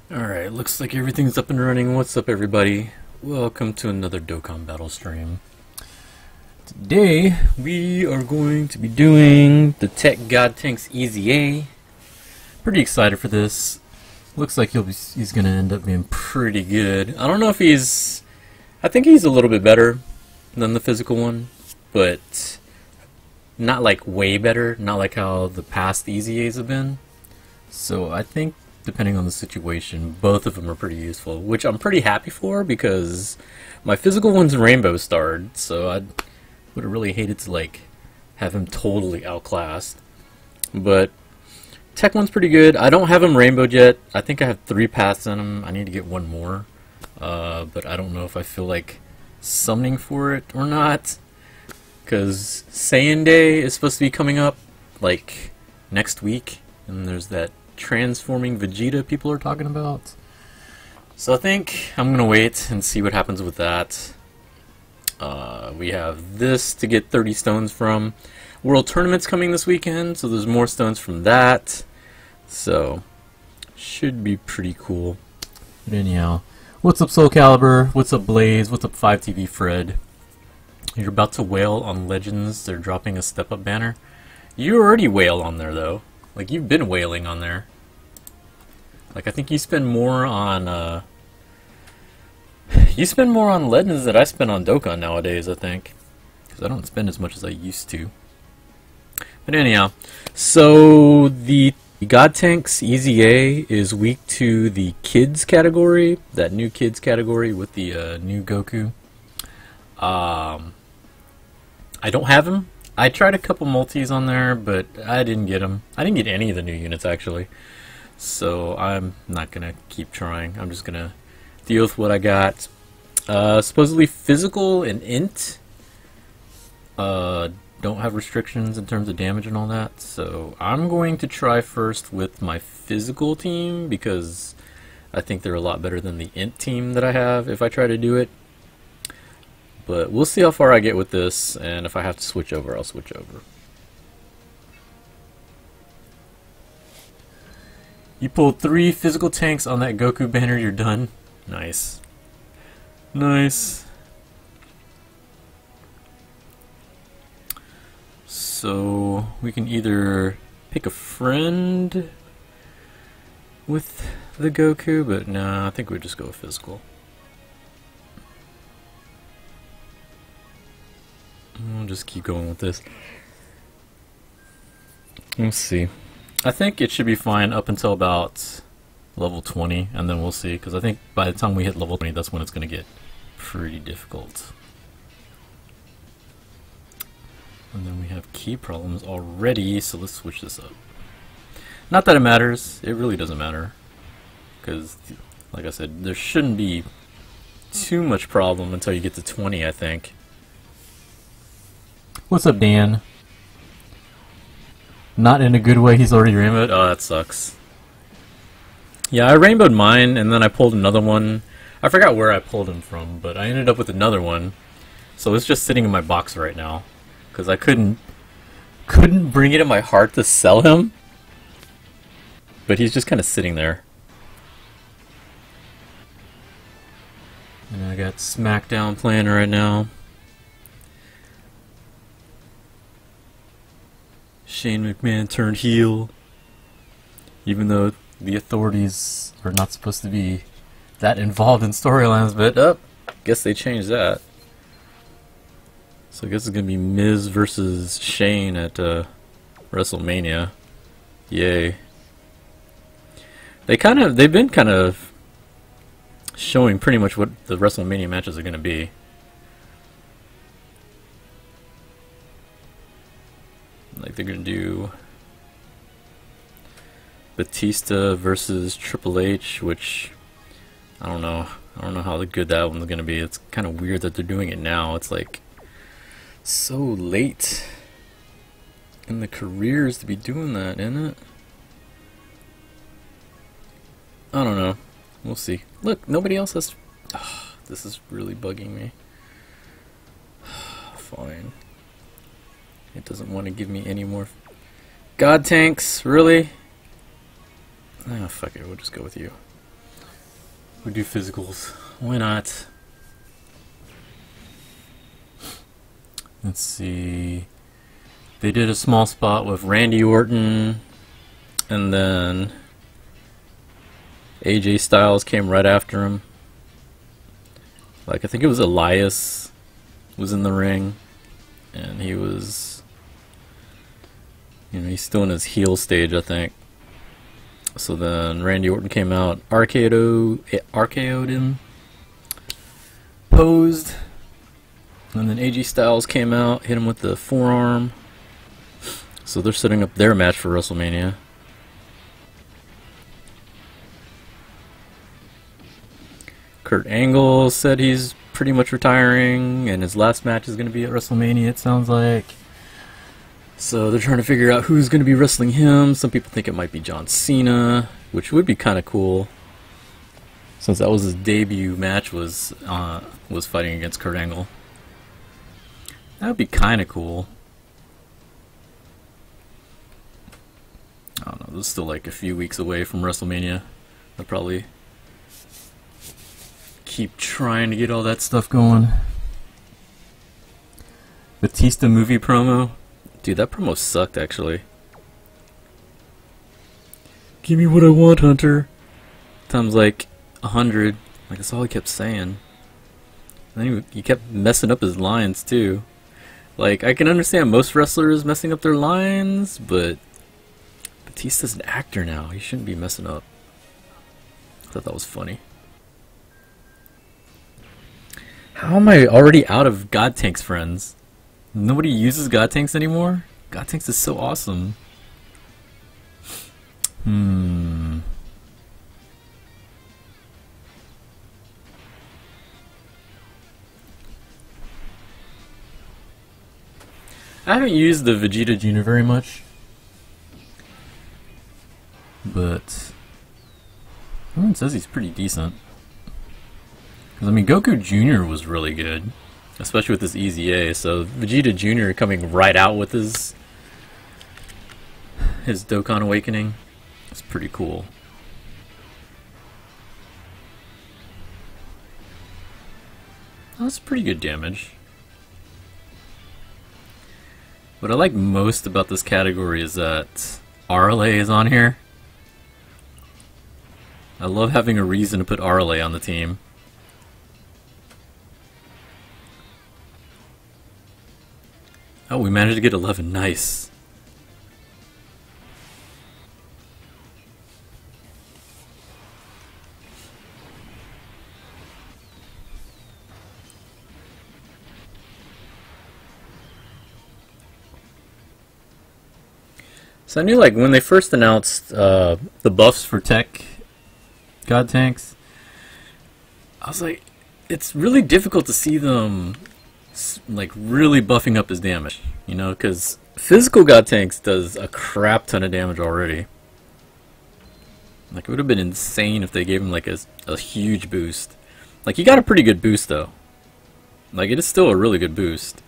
Alright, looks like everything's up and running. What's up, everybody? Welcome to another Dokkan battle stream. Today, we are going to be doing the TEQ Godtenks EZA. Pretty excited for this. Looks like he's going to end up being pretty good. I don't know if he's... I think he's a little bit better than the physical one, but not like way better, not like how the past EZAs have been. So I think, depending on the situation, both of them are pretty useful, which I'm pretty happy for because my physical one's rainbow starred, so I would have really hated to like have him totally outclassed. But TEQ one's pretty good. I don't have him rainbowed yet. I think I have 3 paths in him. I need to get one more, but I don't know if I feel like summoning for it or not, because Saiyan Day is supposed to be coming up like next week, and there's that transforming Vegeta people are talking about. So I think I'm gonna wait and see what happens with that. We have this to get 30 stones from. World Tournament's coming this weekend, so there's more stones from that. So should be pretty cool. But anyhow, what's up Soul Calibur? What's up Blaze? What's up 5TV Fred? You're about to wail on Legends. They're dropping a step up banner. You already wail on there though. Like, you've been wailing on there. Like, I think you spend more on, Legends than I spend on Dokkan nowadays, I think. Because I don't spend as much as I used to. But anyhow, so the Godtenks EZA is weak to the kids category, that new kids category with the new Goku. I don't have him. I tried a couple multis on there, but I didn't get them. I didn't get any of the new units, actually. So I'm not going to keep trying. I'm just going to deal with what I got. Supposedly physical and int don't have restrictions in terms of damage and all that. So I'm going to try first with my physical team, because I think they're a lot better than the int team that I have if I try to do it. But we'll see how far I get with this, and if I have to switch over, I'll switch over. You pulled 3 physical tanks on that Goku banner, you're done. Nice. Nice. So, we can either pick a friend with the Goku, but nah, I think we'll just go with physical. We'll just keep going with this. Let's see. I think it should be fine up until about level 20, and then we'll see, because I think by the time we hit level 20, that's when it's going to get pretty difficult. And then we have key problems already, so let's switch this up. Not that it matters. It really doesn't matter, because, like I said, there shouldn't be too much problem until you get to 20, I think. What's up, Dan? Not in a good way, he's already rainbowed? Oh, that sucks. Yeah, I rainbowed mine, and then I pulled another one. I forgot where I pulled him from, but I ended up with another one. So it's just sitting in my box right now, because I couldn't bring it in my heart to sell him. But he's just kind of sitting there. And I got Smackdown playing right now. Shane McMahon turned heel, even though the authorities are not supposed to be that involved in storylines, but I guess they changed that. So I guess it's gonna be Miz versus Shane at WrestleMania. Yay. They've been kind of showing pretty much what the WrestleMania matches are gonna be. Like, they're gonna do Batista versus Triple H, which I don't know how good that one's gonna be. It's kind of weird that they're doing it now. It's like so late in the careers to be doing that, isn't it? I don't know. We'll see. Look, nobody else has. Oh, this is really bugging me. Fine. It doesn't want to give me any more Godtenks, really? Ah, fuck it, we'll just go with you. We do physicals. Why not? Let's see. They did a small spot with Randy Orton, and then AJ Styles came right after him. Like, I think it was Elias was in the ring, and he was, you know, he's still in his heel stage, I think. So then Randy Orton came out, RKO'd him, posed, and then AJ Styles came out, hit him with the forearm. So they're setting up their match for WrestleMania. Kurt Angle said he's pretty much retiring, and his last match is going to be at WrestleMania, it sounds like. So they're trying to figure out who's going to be wrestling him. Some people think it might be John Cena, which would be kind of cool, since that was his debut match, was fighting against Kurt Angle. That would be kind of cool. I don't know, this is still like a few weeks away from WrestleMania. They'll probably keep trying to get all that stuff going. Batista movie promo. Dude, that promo sucked, actually. Give me what I want, Hunter. Times like 100. Like, that's all he kept saying. And then he kept messing up his lines, too. Like, I can understand most wrestlers messing up their lines, but Batista's an actor now. He shouldn't be messing up. I thought that was funny. How am I already out of Godtenks friends? Nobody uses Godtenks anymore? Godtenks is so awesome. I haven't used the Vegeta Jr. very much, but everyone says he's pretty decent. Because, I mean, Goku Jr. was really good, especially with this EZA, so Vegeta Jr. coming right out with his Dokkan Awakening is pretty cool. That's pretty good damage. What I like most about this category is that RLA is on here. I love having a reason to put RLA on the team. Oh, we managed to get 11. Nice. So I knew, like, when they first announced the buffs for TEQ Godtenks, I was like, it's really difficult to see them like really buffing up his damage, you know, because physical Godtenks does a crap ton of damage already. Like, it would have been insane if they gave him like a huge boost. Like, he got a pretty good boost though. Like, it is still a really good boost,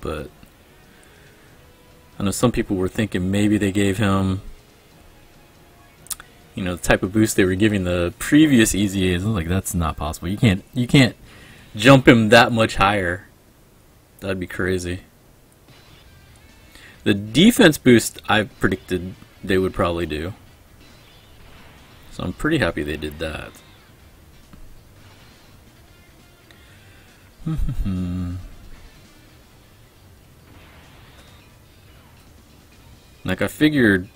but I know some people were thinking maybe they gave him, you know, the type of boost they were giving the previous EZAs. I was like, that's not possible. You can't jump him that much higher. That'd be crazy. The defense boost I predicted they would probably do, so I'm pretty happy they did that. Like, I figured,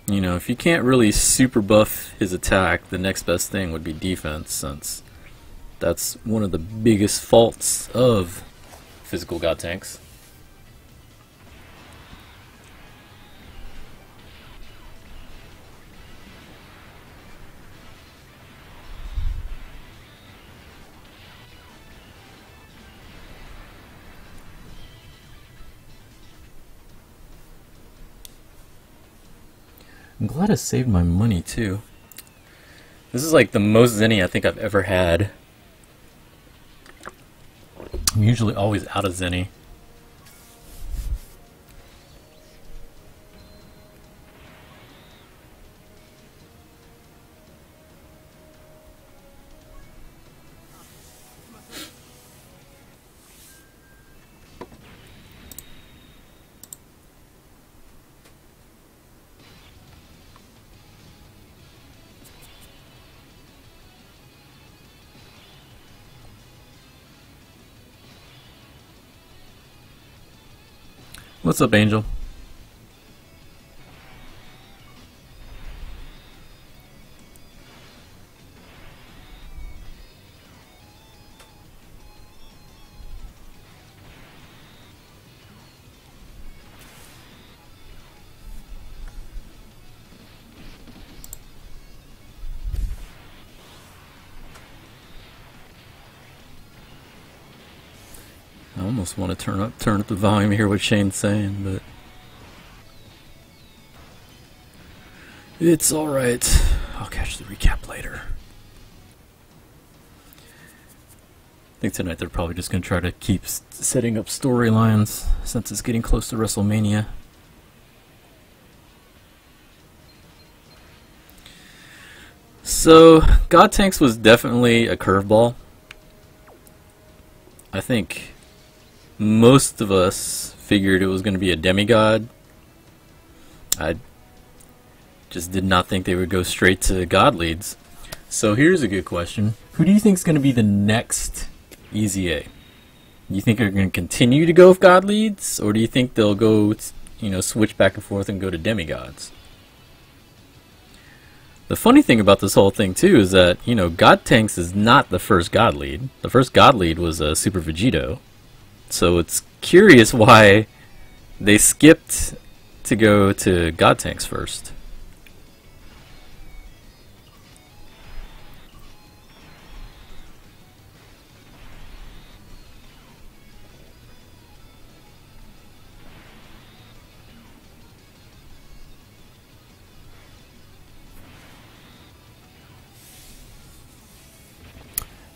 you know, if you can't really super buff his attack, the next best thing would be defense, since that's one of the biggest faults of physical Godtenks. I'm glad I saved my money too. This is like the most Zenny I think I've ever had. I'm usually always out of Zenny. What's up, Angel? I almost want to turn up the volume, hear what Shane's saying, but it's alright. I'll catch the recap later. I think tonight they're probably just going to try to keep setting up storylines since it's getting close to WrestleMania. So, Godtenks was definitely a curveball. I think most of us figured it was going to be a demigod. I just did not think they would go straight to god leads. So here's a good question. Who do you think is going to be the next EZA? You think they're going to continue to go with god leads? Or do you think they'll go, switch back and forth and go to demigods? The funny thing about this whole thing too is that, Godtenks is not the first god lead. The first god lead was Super Vegito. So it's curious why they skipped to go to Godtenks first.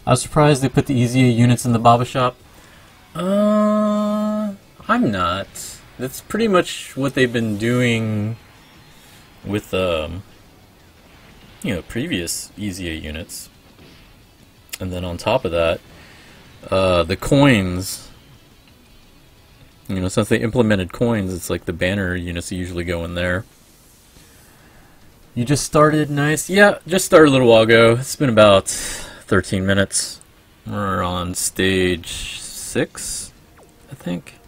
I was surprised they put the EZA units in the Baba shop. I'm not. That's pretty much what they've been doing with, previous EZA units. And then on top of that, the coins, since they implemented coins, it's like the banner units usually go in there. You just started, nice. Yeah, just started a little while ago. It's been about 13 minutes. We're on stage 6, I think.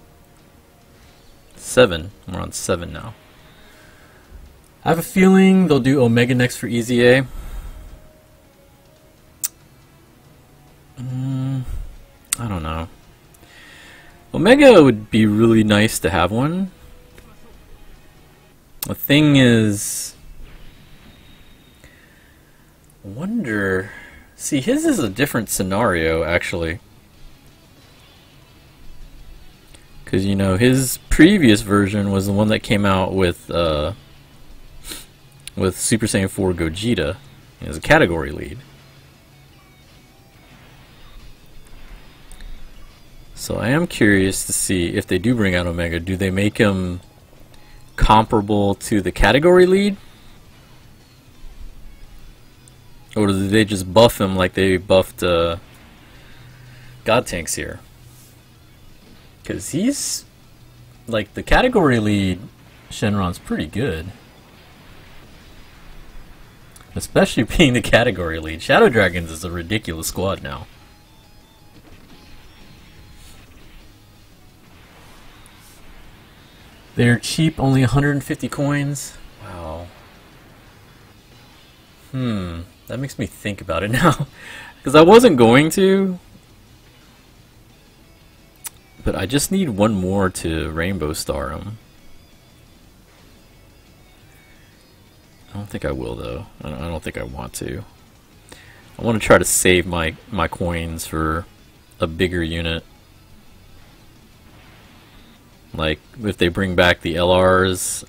7. We're on 7 now. I have a feeling they'll do Omega next for EZA. I don't know. Omega would be really nice to have one. The thing is, I wonder. See, his is a different scenario, actually. Because, his previous version was the one that came out with Super Saiyan 4 Gogeta as a category lead. So I am curious to see if they do bring out Omega, do they make him comparable to the category lead? Or do they just buff him like they buffed Godtenks here? Because he's, like, the category lead Shenron's pretty good. Especially being the category lead. Shadow Dragons is a ridiculous squad now. They're cheap, only 150 coins. Wow. That makes me think about it now. Because I wasn't going to. But I just need one more to Rainbow Star him. I don't think I will, though. I don't think I want to. I want to try to save my coins for a bigger unit. Like, if they bring back the LRs,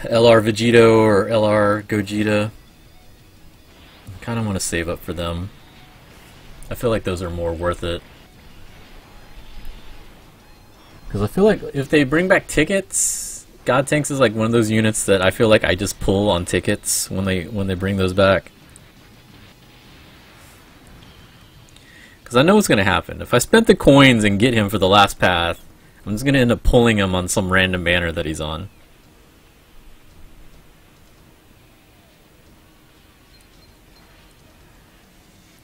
LR Vegito or LR Gogeta, I kind of want to save up for them. I feel like those are more worth it. Because I feel like if they bring back tickets, Godtenks is like one of those units that I feel like I just pull on tickets when they bring those back. Because I know what's going to happen. If I spent the coins and get him for the last path, I'm just going to end up pulling him on some random banner that he's on.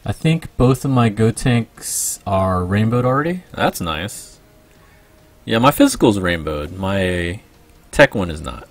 I think both of my Godtenks are rainbowed already. That's nice. Yeah, my physical's rainbowed. My tech one is not.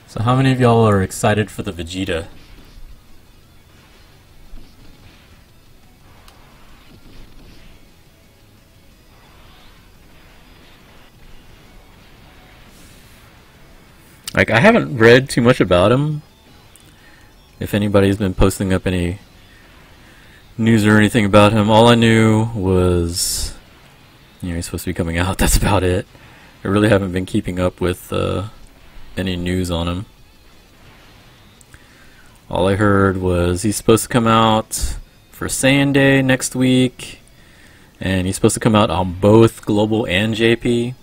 So how many of y'all are excited for the Vegeta? Like, I haven't read too much about him. If anybody's been posting up any news or anything about him, all I knew was, you know, he's supposed to be coming out. That's about it. I really haven't been keeping up with any news on him. All I heard was he's supposed to come out for Saiyan Day next week, and he's supposed to come out on both Global and JP.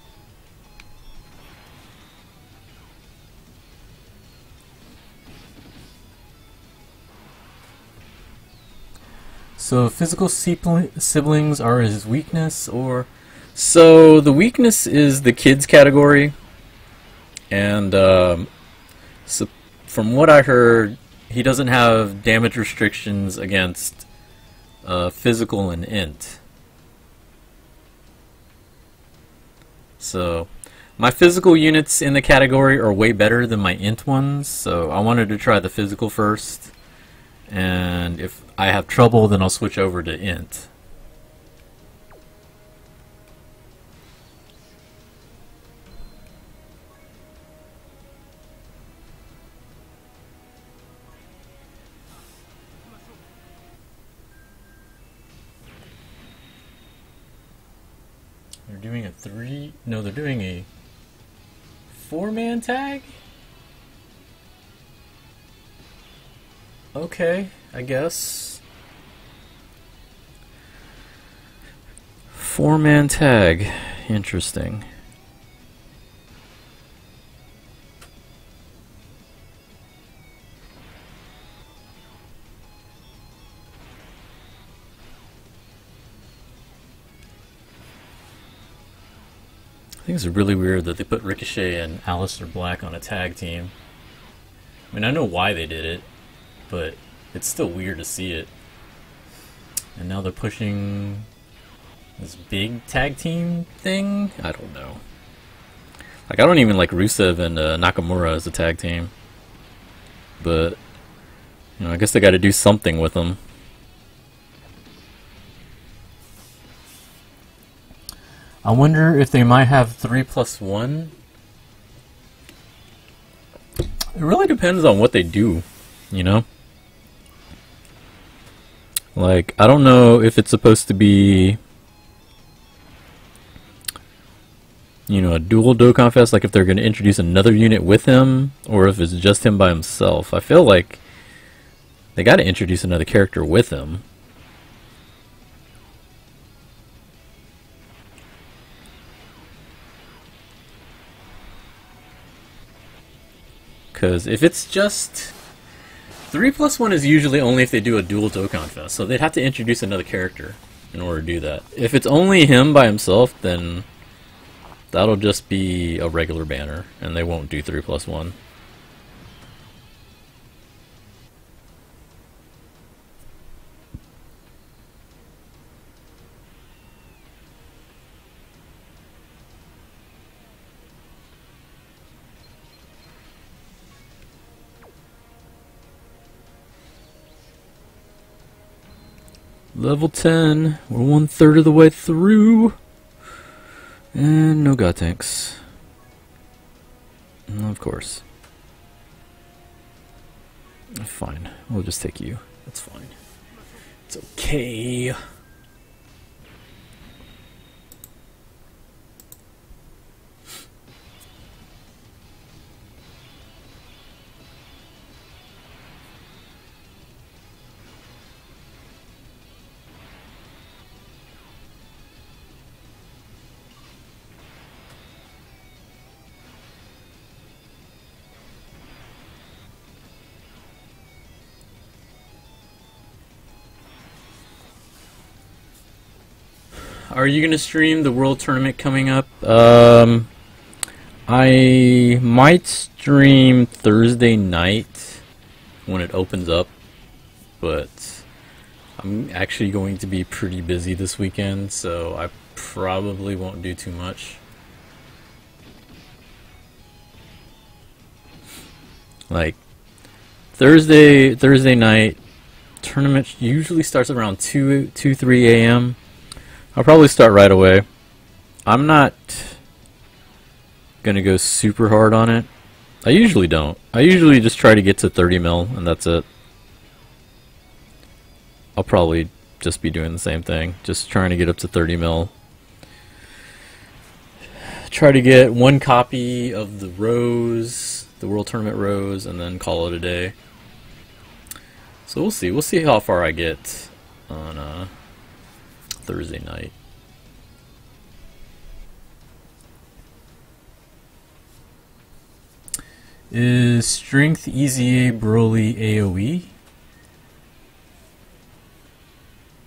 So physical siblings are his weakness, or... So the weakness is the kids category, and so from what I heard, he doesn't have damage restrictions against physical and int. So my physical units in the category are way better than my int ones, so I wanted to try the physical first, and if I have trouble, then I'll switch over to int. They're doing a they're doing a 4-man tag? Okay, I guess. 4-man tag. Interesting. I think it's really weird that they put Ricochet and Aleister Black on a tag team. I mean, I know why they did it, but it's still weird to see it. And now they're pushing this big tag team thing? I don't know. Like, I don't even like Rusev and Nakamura as a tag team. But, you know, I guess they gotta do something with them. I wonder if they might have 3+1. It really depends on what they do, you know? Like, I don't know if it's supposed to be, you know, a dual Dokkan Fest, like if they're going to introduce another unit with him, or if it's just him by himself. I feel like they got to introduce another character with him. Because if it's just 3+1 is usually only if they do a dual Dokkan Fest, so they'd have to introduce another character in order to do that. If it's only him by himself, then that'll just be a regular banner, and they won't do 3+1. Level 10, we're 1/3 of the way through, and no Godtenks. Of course. Fine, we'll just take you. That's fine. It's okay. are you gonna stream the World Tournament coming up? I might stream Thursday night when it opens up, but I'm actually going to be pretty busy this weekend, so I probably won't do too much. Like Thursday night tournament usually starts around 3 a.m. I'll probably start right away. I'm not gonna go super hard on it. I usually don't. I usually just try to get to 30 mil and that's it. I'll probably just be doing the same thing, just trying to get up to 30 mil. Try to get one copy of the Rose, the World Tournament Rose, and then call it a day. So we'll see. We'll see how far I get on Thursday night. Is Strength EZA Broly AoE?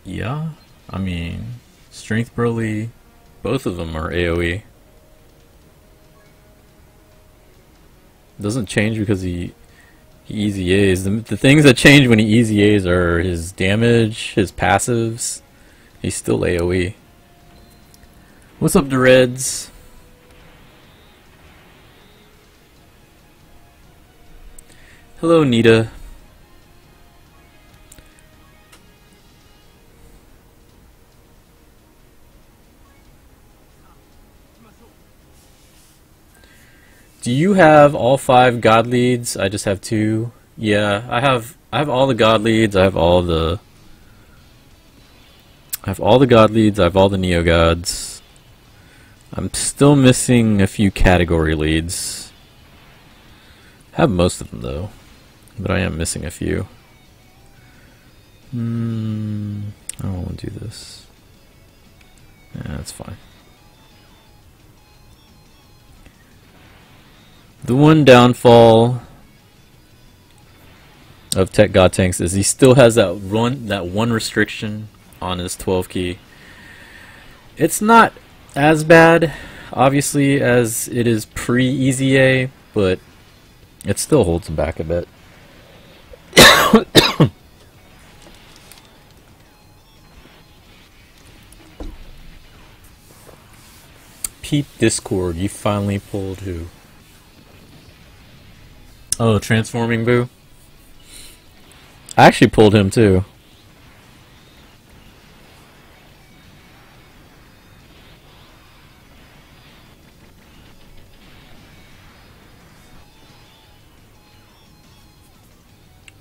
Yeah, I mean, Strength Broly, both of them are AoE. Doesn't change because he EZAs. The things that change when he EZAs are his damage, his passives. He's still AoE. What's up, the Reds? Hello, Nita. Do you have all 5 god leads? I just have 2. Yeah, I have all the god leads. I have all the god leads. I have all the neo gods. I'm still missing a few category leads. I have most of them though, but I am missing a few. I don't want to do this. Yeah, that's fine. The one downfall of TEQ Godtenks is he still has that one restriction on his 12 key. It's not as bad, obviously, as it is pre-EZA, but it still holds him back a bit. Pete Discord, you finally pulled who? Oh, Transforming Boo? I actually pulled him too.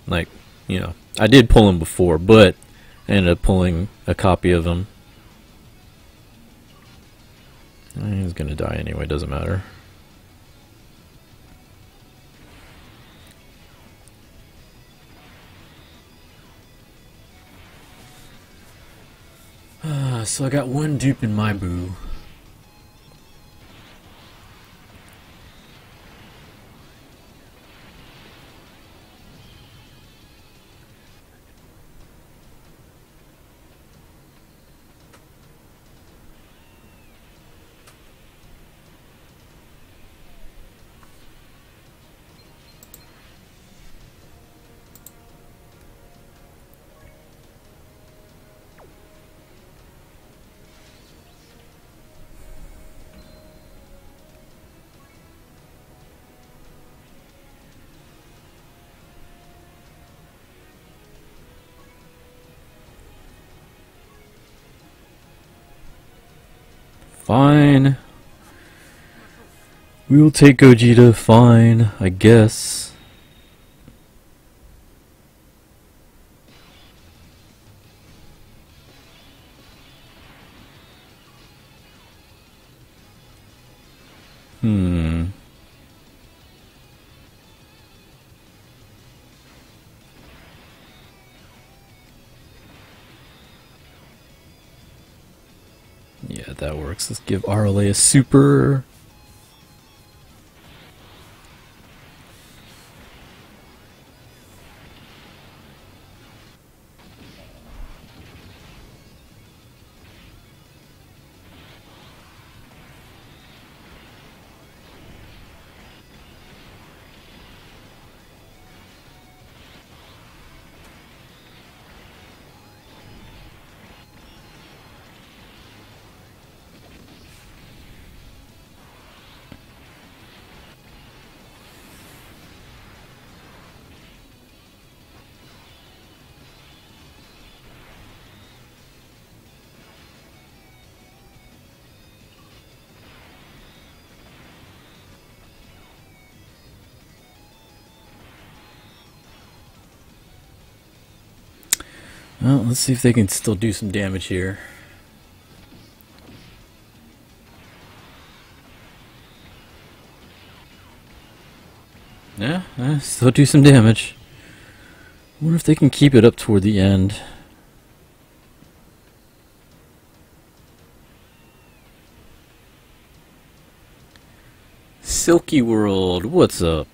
Like, you know, I did pull him before, but I ended up pulling a copy of him. He's gonna die anyway, doesn't matter. So I got one dupe in my boo. Fine. We will take Gogeta, fine, I guess. Yeah, that works. Let's give RLA a super. Well, let's see if they can still do some damage here. Yeah, still do some damage. Wonder if they can keep it up toward the end. Silky World, what's up?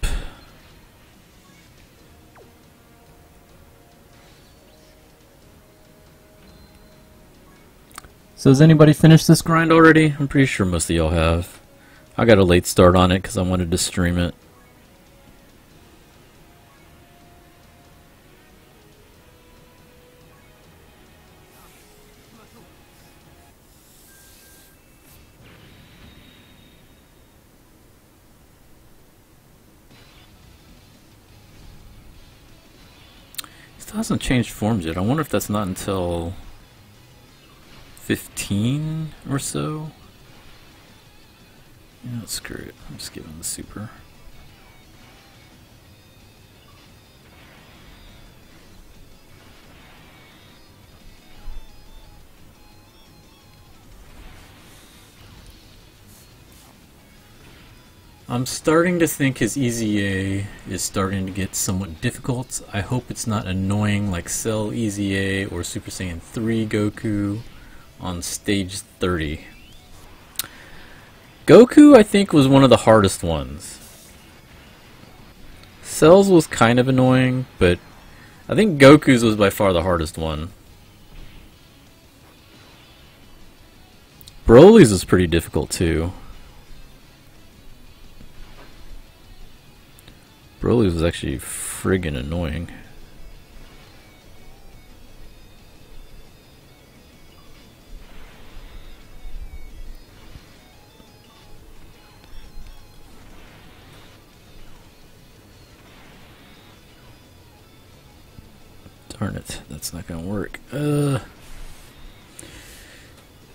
So has anybody finished this grind already? I'm pretty sure most of y'all have. I got a late start on it because I wanted to stream it. Still hasn't changed forms yet. I wonder if that's not until 15 or so. Yeah, screw it. I'm just giving the super. I'm starting to think his EZA is starting to get somewhat difficult. I hope it's not annoying like Cell EZA or Super Saiyan 3 Goku on stage 30. Goku, I think, was one of the hardest ones. Cell's was kind of annoying, but I think Goku's was by far the hardest one. Broly's was pretty difficult too. Broly was actually friggin' annoying. Darn it, that's not gonna work.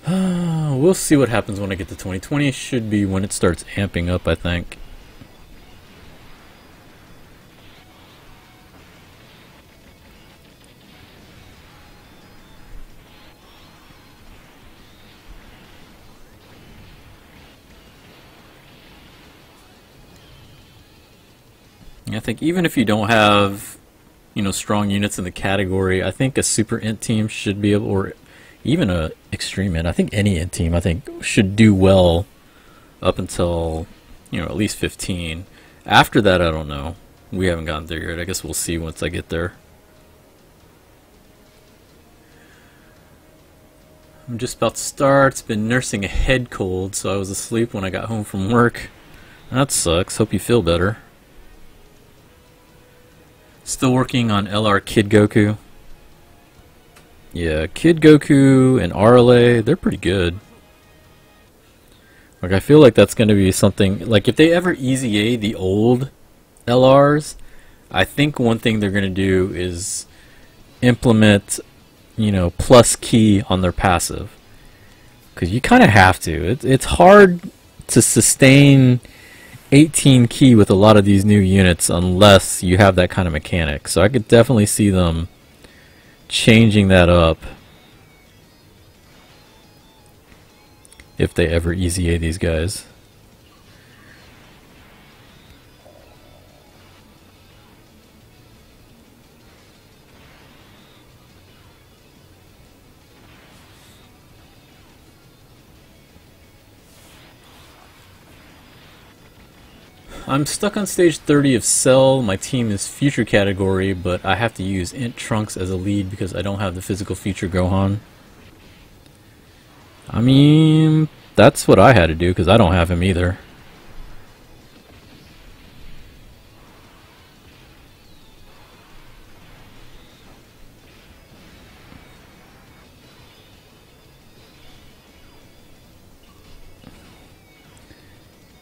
We'll see what happens when I get to 2020. Should be when it starts amping up, I think. I think even if you don't have, you know, strong units in the category, I think a super int team should be able, or even a extreme int. I think any int team, I think, should do well up until, you know, at least 15. After that, I don't know. We haven't gotten there yet. I guess we'll see once I get there. I'm just about to start. It's been nursing a head cold, so I was asleep when I got home from work. That sucks. Hope you feel better. Still working on LR Kid Goku. Yeah, Kid Goku and RLA, they're pretty good. Like, I feel like that's going to be something, like if they ever EZA the old LRs, I think one thing they're going to do is implement, you know, plus key on their passive. Because you kind of have to. It's hard to sustain 18 key with a lot of these new units unless you have that kind of mechanic. So I could definitely see them changing that up if they ever EZA these guys. I'm stuck on stage 30 of Cell. My team is future category, but I have to use Int Trunks as a lead because I don't have the physical future Gohan. I mean, that's what I had to do because I don't have him either.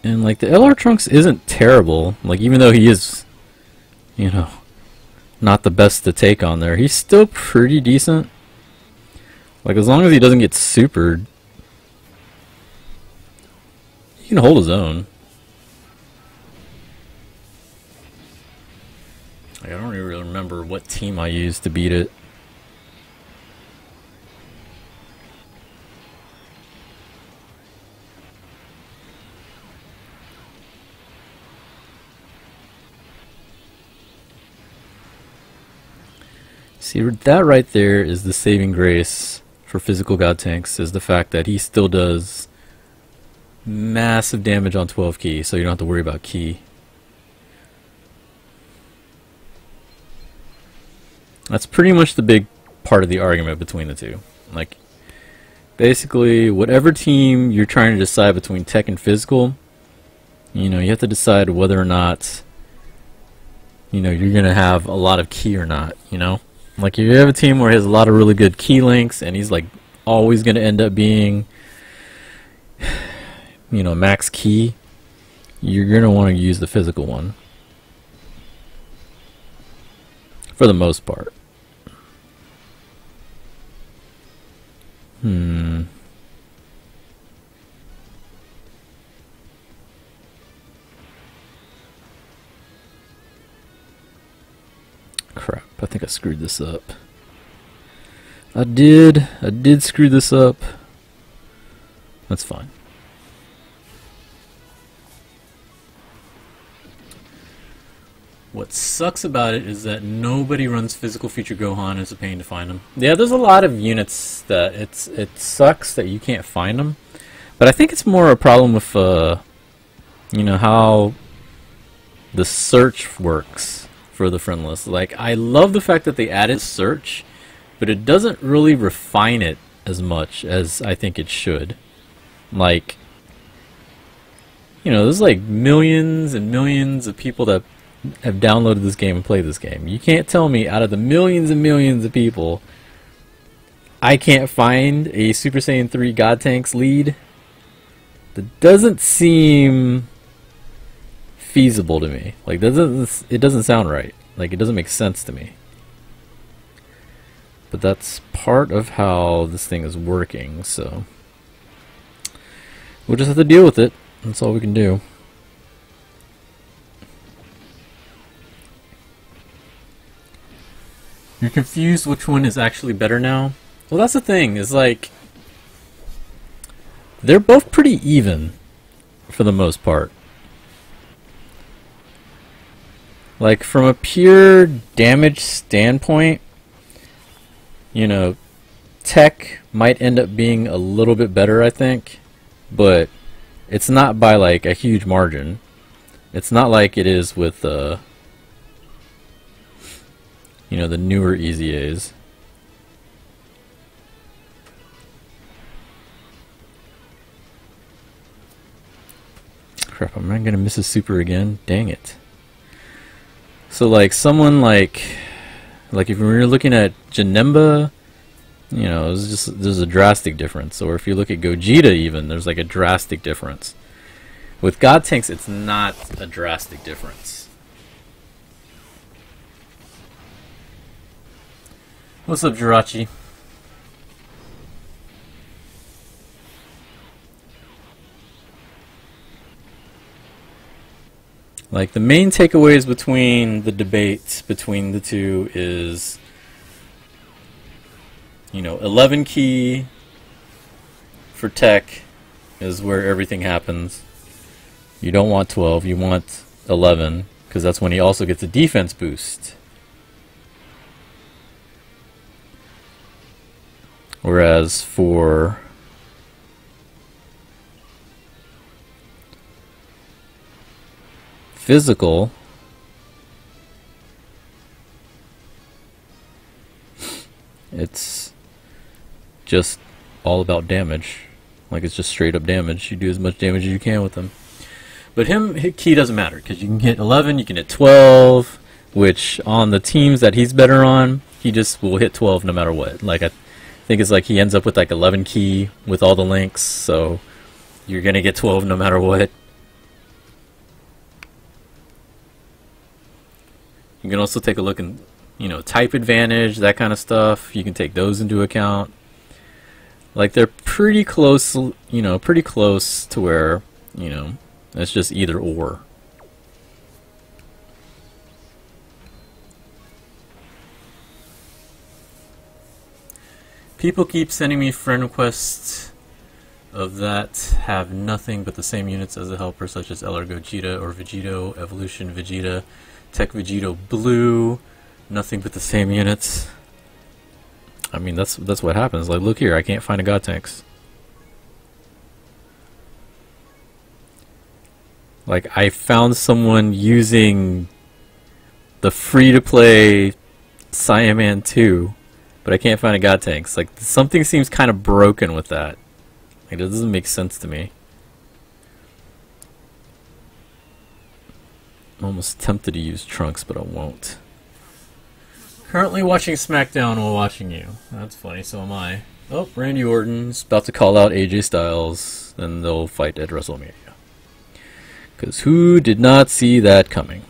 And like the LR Trunks isn't terrible. Like even though he is, you know, not the best to take on there, he's still pretty decent. Like as long as he doesn't get supered, he can hold his own. Like I don't even really remember what team I used to beat it. See, that right there is the saving grace for physical Godtenks, is the fact that he still does massive damage on 12 key, so you don't have to worry about key. That's pretty much the big part of the argument between the two. Like, basically, whatever team you're trying to decide between tech and physical, you know, you have to decide whether or not, you know, you're going to have a lot of key or not, you know? Like, if you have a team where he has a lot of really good key links, and he's, like, always going to end up being, you know, max key, you're going to want to use the physical one. For the most part. Crap, I think I screwed this up. I did screw this up. That's fine. What sucks about it is that nobody runs physical feature Gohan. It's a pain to find them. Yeah, there's a lot of units that it sucks that you can't find them, but I think it's more a problem with you know, how the search works for the friend list. Like, I love the fact that they added search, but it doesn't really refine it as much as I think it should. Like, you know, there's like millions and millions of people that have downloaded this game and played this game. You can't tell me out of the millions and millions of people I can't find a Super Saiyan 3 Godtenks lead. That doesn't seem feasible to me. Like, it doesn't sound right. Like, it doesn't make sense to me. But that's part of how this thing is working, so we'll just have to deal with it. That's all we can do. You're confused which one is actually better now? Well, that's the thing, is like, they're both pretty even for the most part. Like, from a pure damage standpoint, you know, tech might end up being a little bit better, I think, but it's not by like a huge margin. It's not like it is with you know, the newer EZAs. Crap, am I gonna miss a super again? Dang it. So like someone like if we're looking at Janemba, you know, there's a drastic difference. Or if you look at Gogeta even, there's like a drastic difference. With Godtenks, it's not a drastic difference. What's up, Jirachi? Like, the main takeaways between the debate between the two is, you know, 11 key for tech is where everything happens. You don't want 12, you want 11, because that's when he also gets a defense boost. Whereas for physical, it's just all about damage. Like, it's just straight up damage. You do as much damage as you can with them. But his key doesn't matter, because you can hit 11, you can hit 12, which on the teams that he's better on, he just will hit 12 no matter what. Like, I think it's like he ends up with like 11 key with all the links, so you're gonna get 12 no matter what. You can also take a look in, you know, type advantage, that kind of stuff. You can take those into account. Like, they're pretty close, you know, pretty close to where, you know, it's just either or. People keep sending me friend requests of that have nothing but the same units as the helper, such as LR Gogeta or Vegito, Evolution Vegeta, Tech Vegito Blue, nothing but the same units. I mean, that's what happens. Like, look here, I can't find a Godtenks. Like, I found someone using the free-to-play Saiyaman 2, but I can't find a Godtenks. Like, something seems kind of broken with that. Like, it doesn't make sense to me. I'm almost tempted to use Trunks, but I won't. Currently watching SmackDown while watching you. That's funny, so am I. Oh, Randy Orton's about to call out AJ Styles, and they'll fight at WrestleMania. Because who did not see that coming?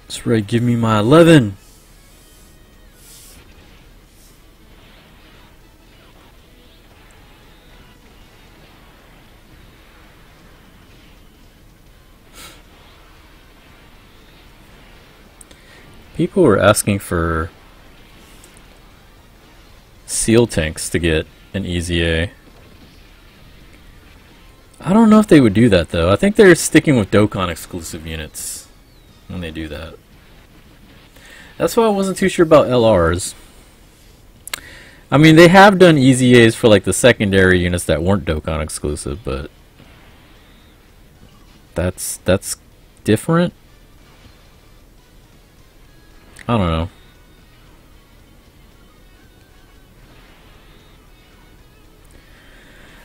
That's right, give me my 11. People were asking for seal tanks to get an EZA. I don't know if they would do that though. I think they're sticking with Dokkan exclusive units when they do that. That's why I wasn't too sure about LRs. I mean, they have done EZAs for like the secondary units that weren't Dokkan exclusive, but that's different. I don't know.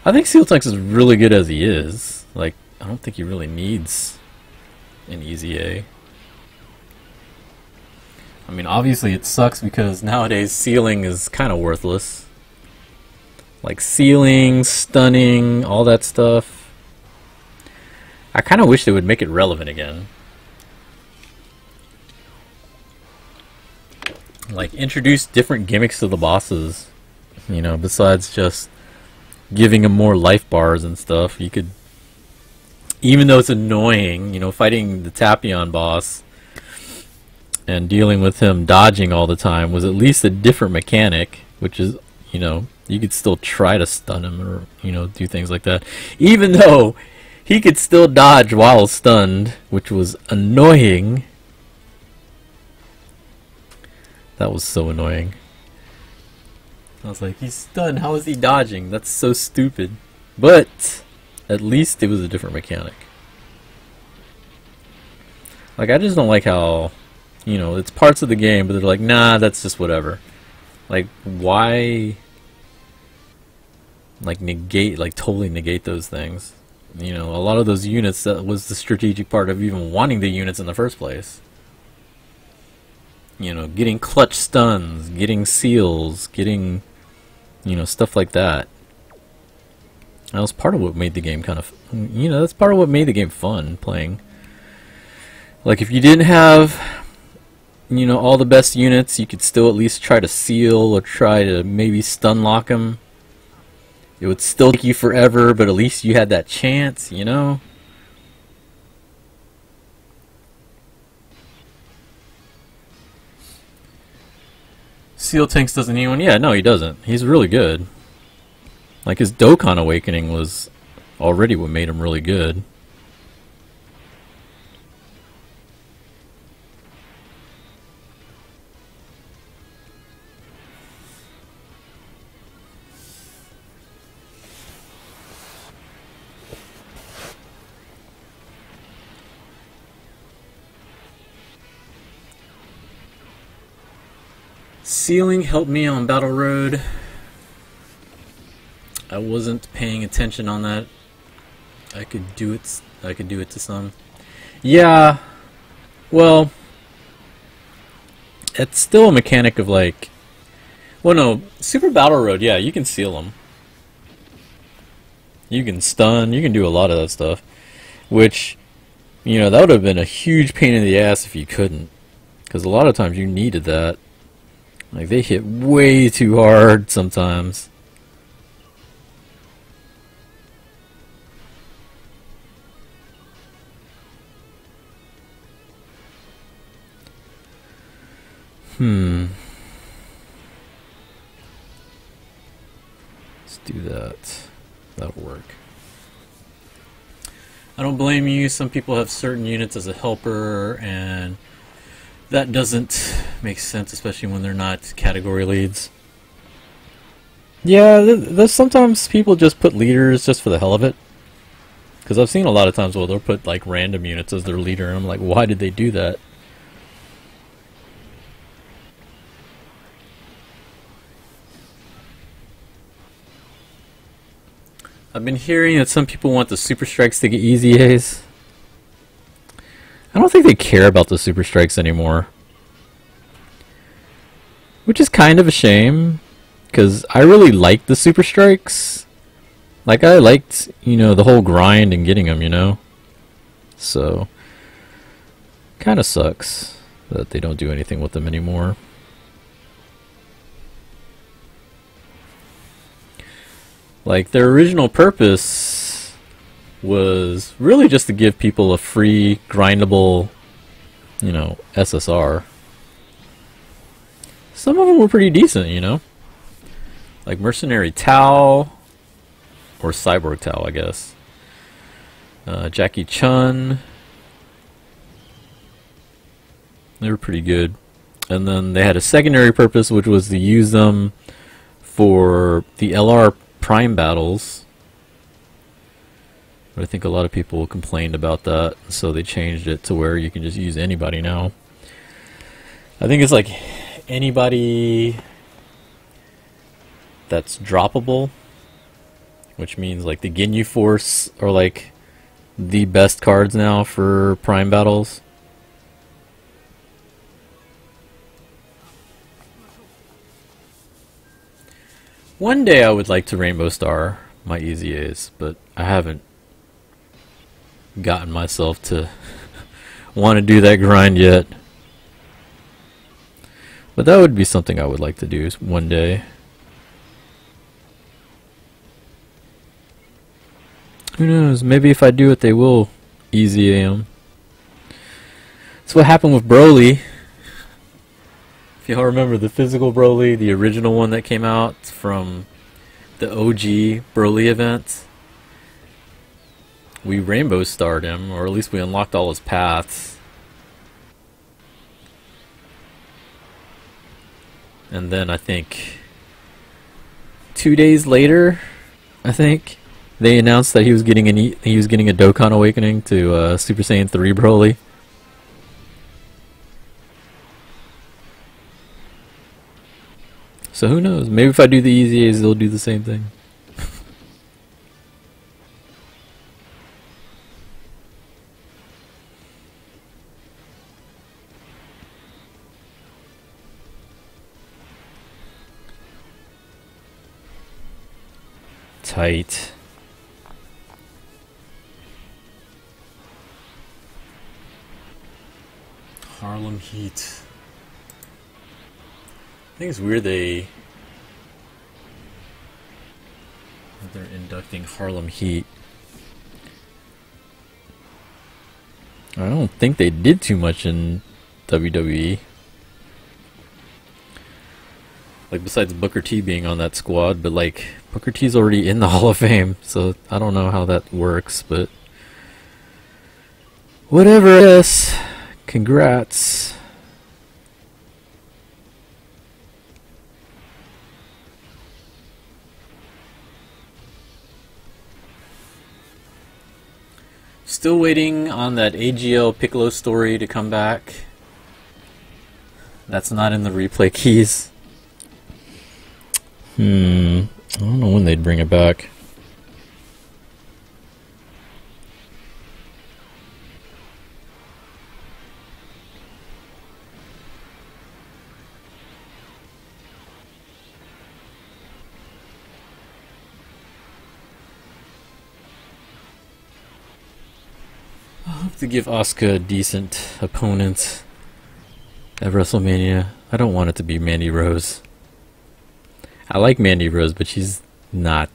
I think Seal Tanks is really good as he is. Like, I don't think he really needs an EZA. I mean, obviously it sucks because nowadays sealing is kind of worthless. Like sealing, stunning, all that stuff. I kind of wish they would make it relevant again. Like, introduce different gimmicks to the bosses, you know, besides just giving them more life bars and stuff. You could, even though it's annoying, you know, fighting the Tapion boss and dealing with him dodging all the time was at least a different mechanic, which is, you know, you could still try to stun him or, you know, do things like that. Even though he could still dodge while stunned, which was annoying. That was so annoying. I was like, he's stunned, how is he dodging? That's so stupid. But at least it was a different mechanic. Like, I just don't like how, you know, it's parts of the game, but they're like, nah, that's just whatever. Like, why, like, negate, like, totally negate those things? You know, a lot of those units, that was the strategic part of even wanting the units in the first place. You know, getting clutch stuns, getting seals, getting, you know, stuff like that. That was part of what made the game kind of, you know, that's part of what made the game fun, playing. Like, if you didn't have, you know, all the best units, you could still at least try to seal or try to maybe stun lock them. It would still take you forever, but at least you had that chance, you know? Seal Tanks doesn't need one? Yeah, no, he doesn't. He's really good. Like, his Dokkan Awakening was already what made him really good. Sealing helped me on Battle Road. I wasn't paying attention on that. I could do it to some. Yeah. Well, it's still a mechanic of like, well, no, Super Battle Road, yeah, you can seal them. You can stun, you can do a lot of that stuff, which, you know, that would have been a huge pain in the ass if you couldn't, because a lot of times you needed that. Like, they hit way too hard sometimes. Let's do that. That'll work. I don't blame you. Some people have certain units as a helper, and that doesn't make sense, especially when they're not category leads. Yeah, there's sometimes people just put leaders just for the hell of it. Because I've seen a lot of times where they'll put like random units as their leader, and I'm like, why did they do that? I've been hearing that some people want the super strikes to get EZAs. I don't think they care about the super strikes anymore. Which is kind of a shame, because I really liked the super strikes. Like, I liked, you know, the whole grind and getting them, you know? So, kind of sucks that they don't do anything with them anymore. Like, their original purpose was really just to give people a free, grindable, you know, SSR. Some of them were pretty decent, you know? Like Mercenary Tao, or Cyborg Tao, I guess. Jackie Chun. They were pretty good. And then they had a secondary purpose, which was to use them for the LR Prime battles. But I think a lot of people complained about that, so they changed it to where you can just use anybody now. I think it's like anybody that's droppable, which means like the Ginyu Force are like the best cards now for Prime battles. One day I would like to Rainbow Star my EZAs, but I haven't gotten myself to want to do that grind yet. But that would be something I would like to do one day. Who knows? Maybe if I do it, they will EZA them. That's what happened with Broly. If y'all remember the physical Broly, the original one that came out from the OG Broly event, we Rainbow Starred him, or at least we unlocked all his paths. And then I think 2 days later, I think they announced that he was getting a Dokkan Awakening to Super Saiyan 3 Broly. So who knows? Maybe if I do the EZAs, they'll do the same thing. Tight. Harlem Heat. I think it's weird they're inducting Harlem Heat. I don't think they did too much in WWE. Like, besides Booker T being on that squad, but like, Booker T's already in the Hall of Fame, so I don't know how that works, but whatever it is, congrats. Still waiting on that AGL Piccolo story to come back. That's not in the replay keys. I don't know when they'd bring it back. I hope to give Asuka a decent opponent at WrestleMania. I don't want it to be Mandy Rose. I like Mandy Rose, but she's not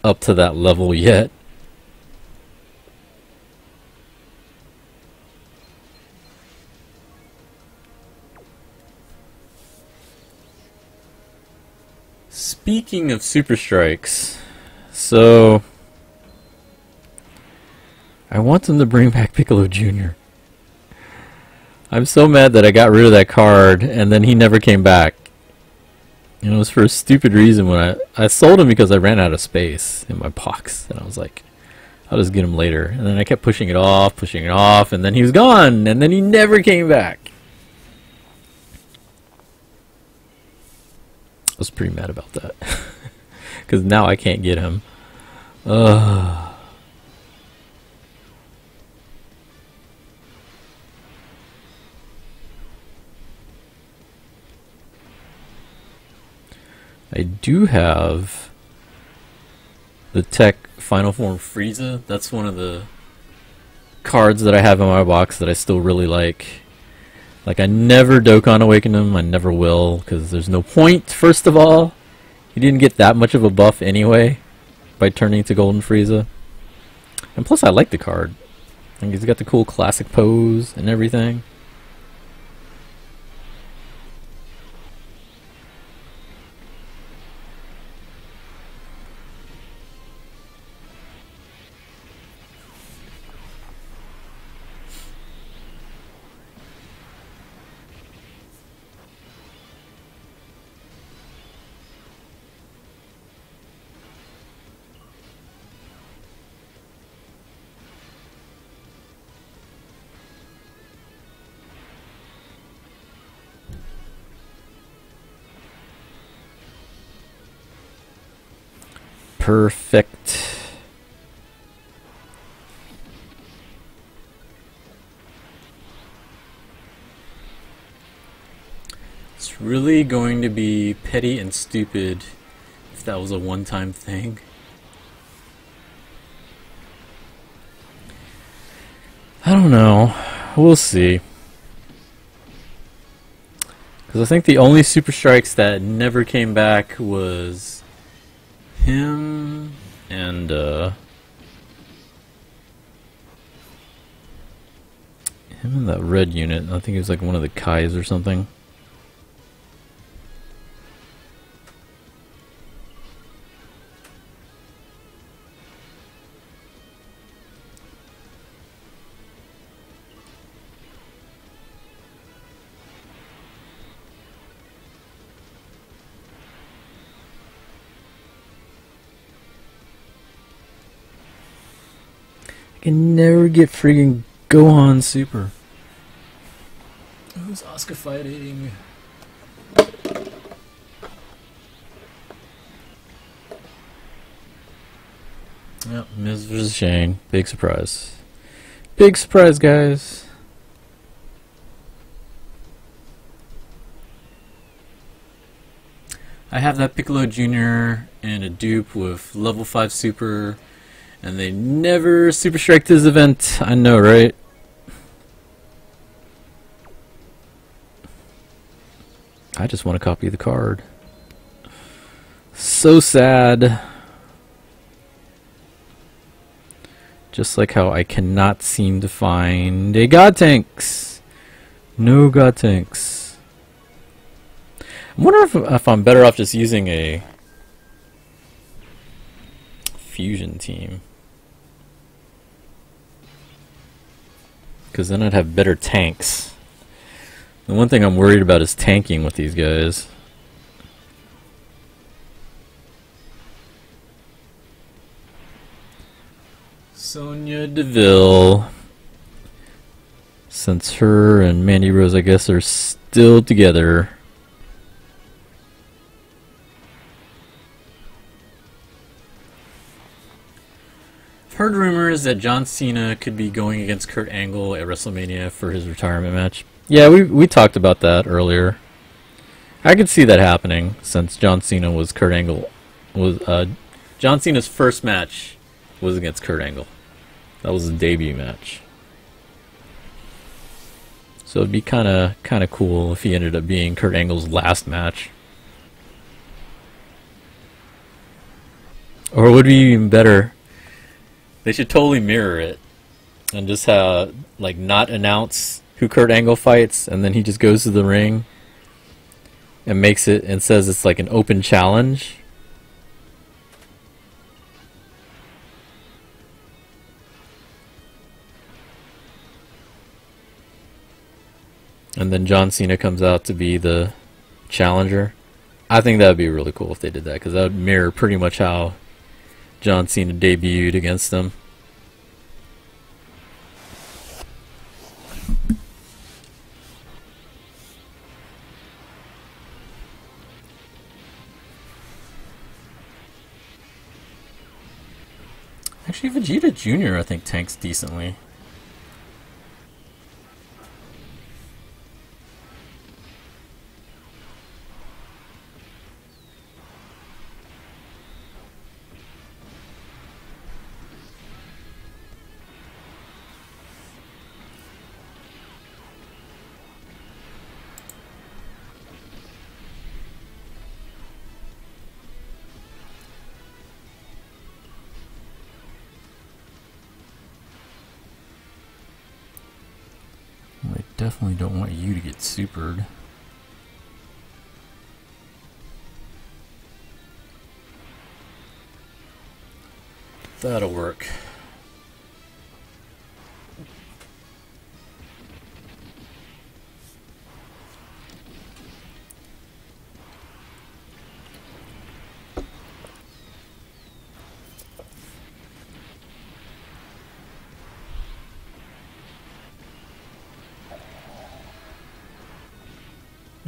up to that level yet. speaking of Super Strikes, so I want them to bring back Piccolo Jr. I'm so mad that I got rid of that card and then he never came back. And it was for a stupid reason. When I sold him because I ran out of space in my box, and I was like, I'll just get him later. And then I kept pushing it off, and then he was gone, and then he never came back. I was pretty mad about that. Because now I can't get him. I do have the TEQ Final Form Frieza. That's one of the cards that I have in my box that I still really like. Like, I never Dokkan Awakened him. I never will, because there's no point, first of all. He didn't get that much of a buff anyway by turning to Golden Frieza. And plus, I like the card. I think he's got the cool classic pose and everything. Perfect. It's really going to be petty and stupid if that was a one-time thing. I don't know. We'll see. Because I think the only Super Strikes that never came back was him and that red unit. I think he was like one of the Kais or something. Can never get friggin' Gohan Super. Who's Asuka fighting? Yep, Miz vs. Shane. Big surprise. Big surprise, guys. I have that Piccolo Jr. and a dupe with level 5 Super. And they never Super Strike this event. I know, right? I just want to copy the card. So sad. Just like how I cannot seem to find a Godtenks. No Godtenks. I wonder if I'm better off just using a fusion team. Because then I'd have better tanks. The one thing I'm worried about is tanking with these guys. Sonya Deville. Since her and Mandy Rose, I guess, are still together. Heard rumors that John Cena could be going against Kurt Angle at WrestleMania for his retirement match. Yeah, we talked about that earlier. I could see that happening since John Cena was Kurt Angle. John Cena's first match was against Kurt Angle. That was his debut match. So it'd be kind of cool if he ended up being Kurt Angle's last match. Or it would be even better. They should totally mirror it and just like not announce who Kurt Angle fights, and then he just goes to the ring and makes it and says it's like an open challenge, and then John Cena comes out to be the challenger. I think that would be really cool if they did that, because that would mirror pretty much how John Cena debuted against them. Actually, Vegeta Jr. I think tanks decently. I definitely don't want you to get supered. That'll work.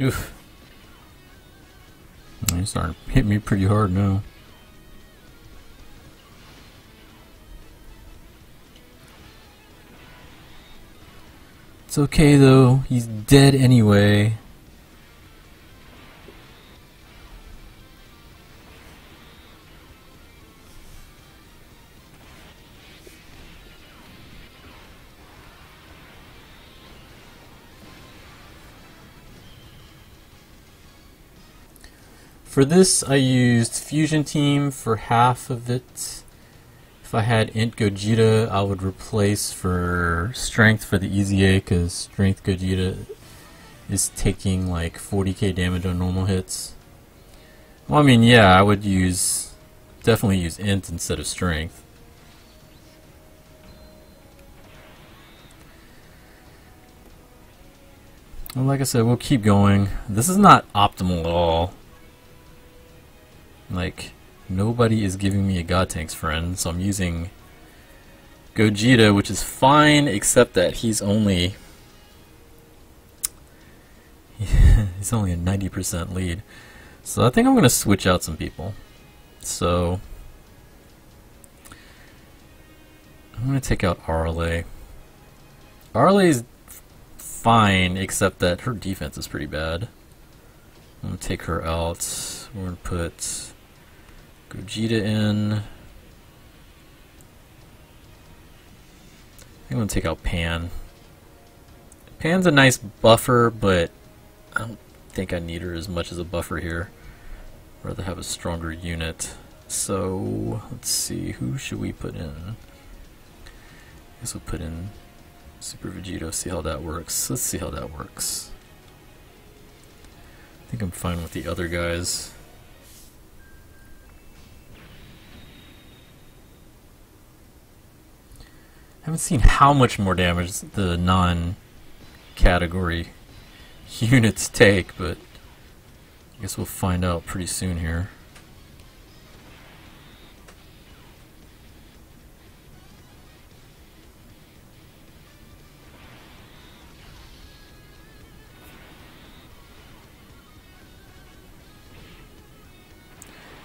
Oof. He's starting to hit me pretty hard now. It's okay though, he's dead anyway. For this, I used Fusion Team for half of it. If I had Int Gogeta, I would replace for Strength for the EZA, because Strength Gogeta is taking like 40k damage on normal hits. Well, I mean, yeah, I would definitely use Int instead of Strength. Well, like I said, we'll keep going. This is not optimal at all. Like, nobody is giving me a Godtenks friend, so I'm using Gogeta, which is fine, except that he's only a 90% lead. So I think I'm going to switch out some people. So I'm going to take out Arle. Arle is fine, except that her defense is pretty bad. I'm going to take her out. We're going to put Gogeta in. I'm going to take out Pan. Pan's a nice buffer, but I don't think I need her as much as a buffer here. I'd rather have a stronger unit. So, let's see, who should we put in? I guess we'll put in Super Vegito, see how that works. Let's see how that works. I think I'm fine with the other guys. I haven't seen how much more damage the non-category units take, but I guess we'll find out pretty soon here.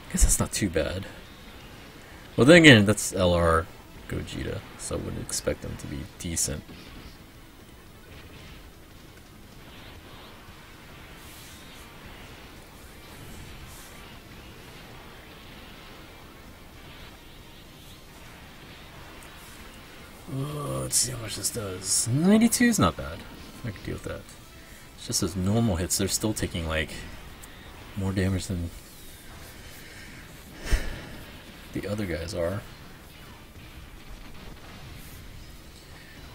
I guess that's not too bad. Well, then again, that's LR Gogeta, so I wouldn't expect them to be decent. Let's see how much this does. 92 is not bad. I can deal with that. It's just those normal hits, they're still taking like more damage than the other guys are.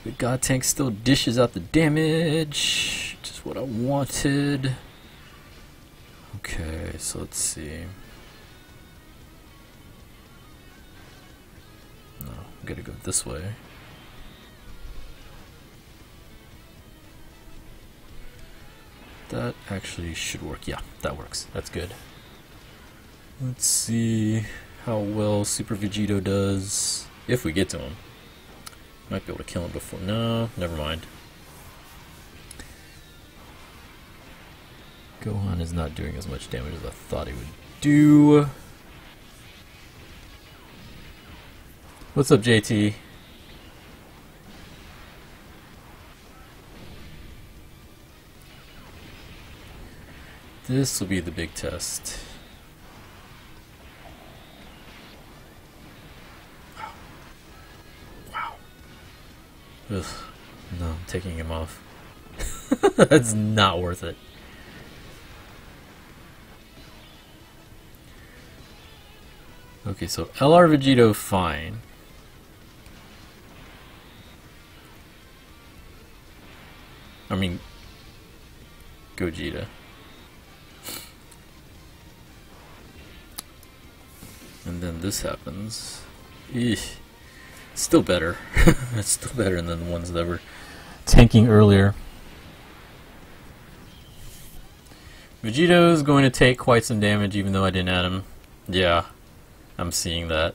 But Godtenks still dishes out the damage, just what I wanted. Okay, so let's see. No, I'm gonna go this way. That actually should work. Yeah, that works. That's good. Let's see how well Super Vegito does. If we get to him. Might be able to kill him before. No, never mind. Gohan is not doing as much damage as I thought he would do. What's up, JT? This will be the big test. Wow. Ugh. No, I'm taking him off. That's not worth it. Okay, so LR Vegito, fine. I mean, Gogeta. And then this happens. Eesh. Still better. It's still better than the ones that were tanking earlier. Vegito's going to take quite some damage even though I didn't add him. Yeah, I'm seeing that.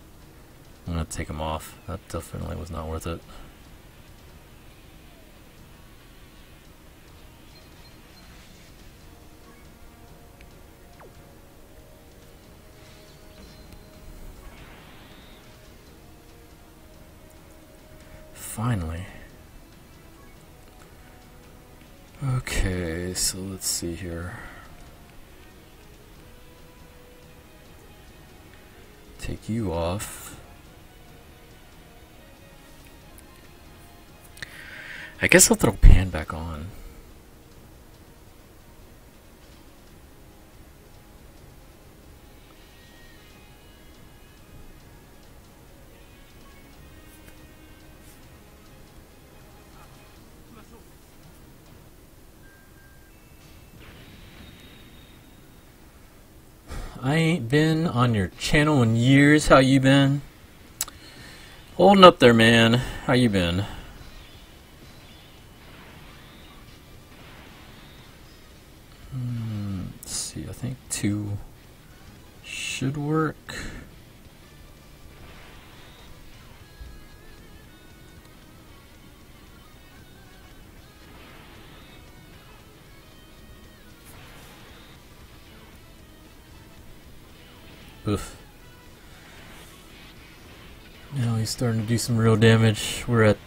I'm going to take him off. That definitely was not worth it. Finally. Okay, so let's see here. Take you off. I guess I'll throw Pan back on. I ain't been on your channel in years. How you been? Holding up there, man. How you been? Let's see. I think 2 should work. Oof. Now he's starting to do some real damage. We're at,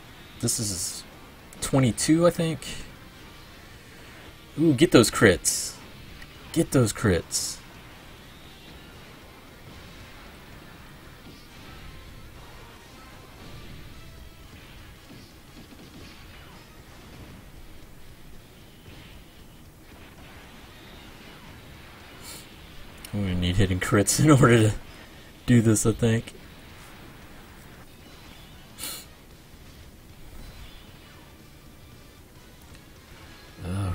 this is 22, I think. Ooh, get those crits. Get those crits. We need hitting crits in order to do this, I think.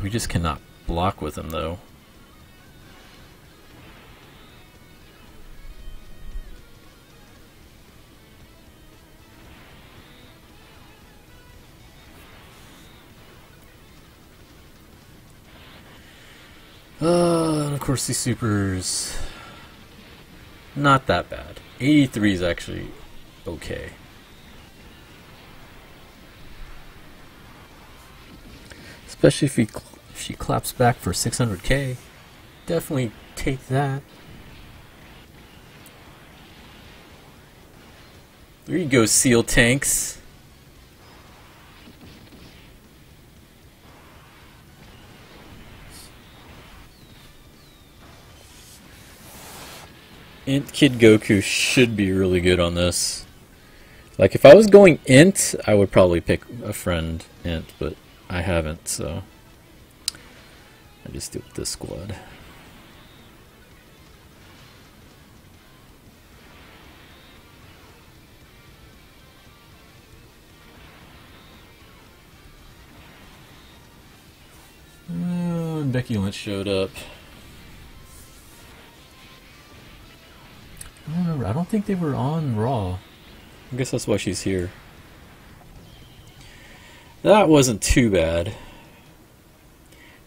We just cannot block with him, though. And of course these supers, not that bad. 83 is actually okay. Especially if she claps back for 600k. Definitely take that. There you go, Seal Tanks. Int Kid Goku should be really good on this. Like, if I was going Int, I would probably pick a friend Int, but I haven't, so I just do it with this squad. Becky Lynch showed up. I don't remember. I don't think they were on Raw. I guess that's why she's here. That wasn't too bad.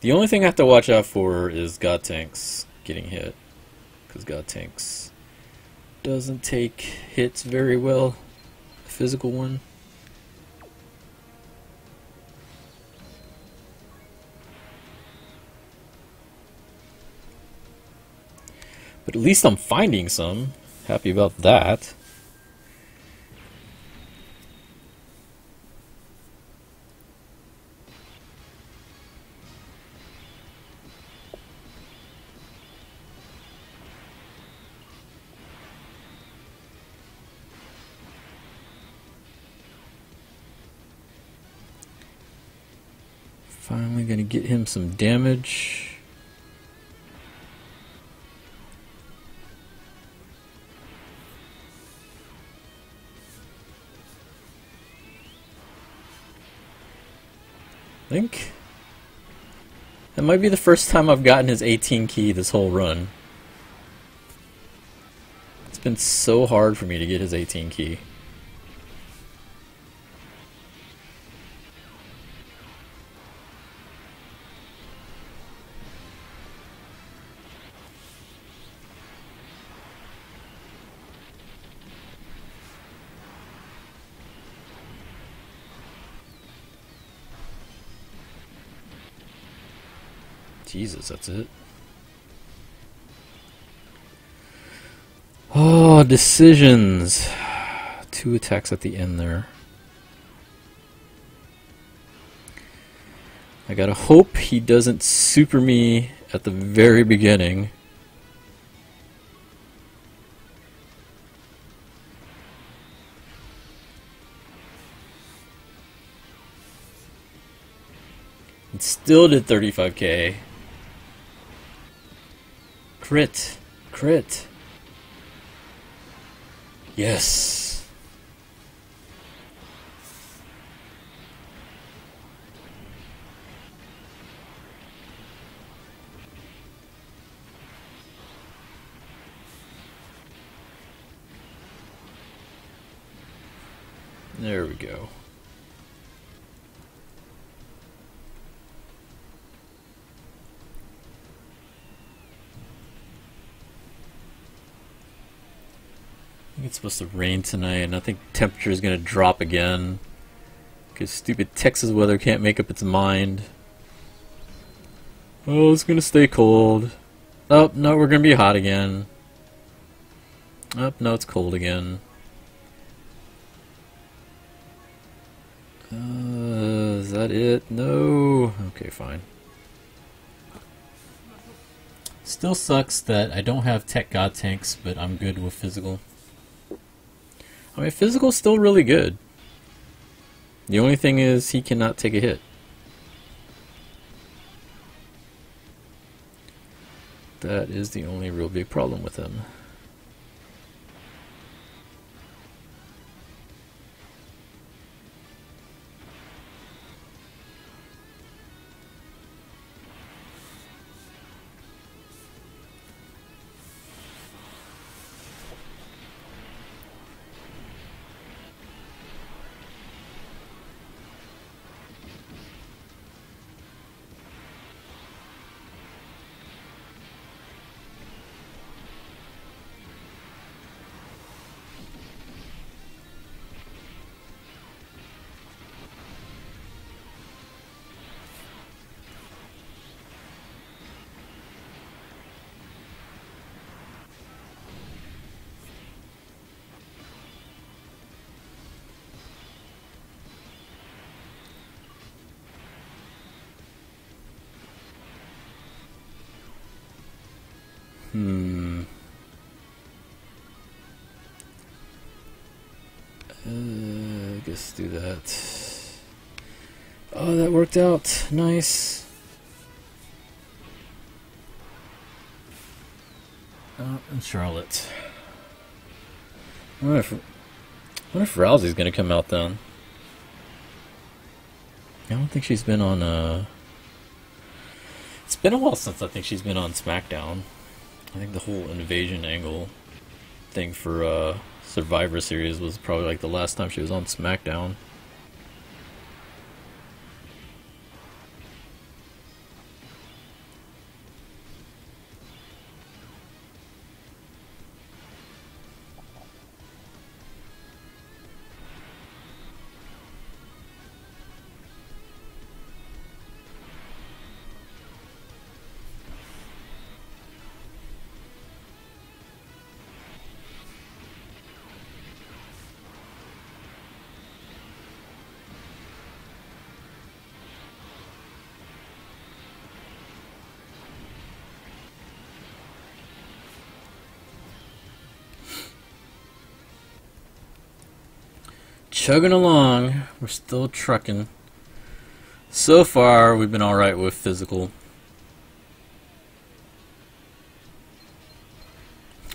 The only thing I have to watch out for is Godtenks getting hit, because Godtenks doesn't take hits very well, a physical one. But at least I'm finding some. Happy about that. Finally gonna get him some damage. I think that might be the first time I've gotten his 18 key this whole run. It's been so hard for me to get his 18 key. Jesus, that's it. Oh, decisions. 2 attacks at the end there. I gotta hope he doesn't super me at the very beginning. It still did 35k. Crit. Crit. Yes. There we go. It's supposed to rain tonight, and I think temperature is going to drop again because stupid Texas weather can't make up its mind. Oh, it's going to stay cold. Oh, no, we're going to be hot again. Oh, no, it's cold again. Is that it? No. Okay, fine. Still sucks that I don't have tech Godtenks, but I'm good with physical. I mean, physical's still really good. The only thing is he cannot take a hit. That is the only real big problem with him. I guess do that. Oh, that worked out. Nice. Oh, and Charlotte. I wonder if Rousey's gonna come out then. I don't think she's been on, It's been a while since I think she's been on SmackDown. I think the whole invasion angle thing for, Survivor Series was probably like the last time she was on SmackDown. chugging along. We're still trucking. So far, we've been alright with physical.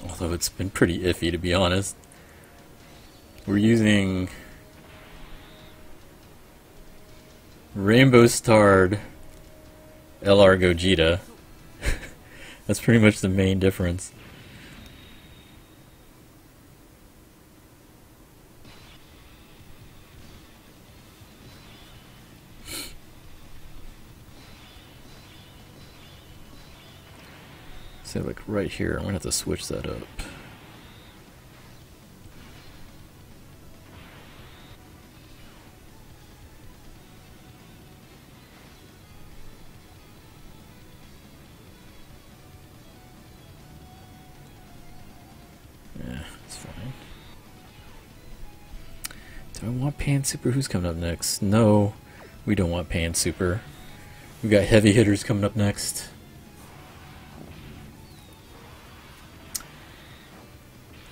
Although it's been pretty iffy, to be honest. We're using Rainbow Starred LR Gogeta. That's pretty much the main difference. So like right here, I'm gonna have to switch that up. Yeah, it's fine. Do I want Pan Super? Who's coming up next? No, we don't want Pan Super. We got heavy hitters coming up next.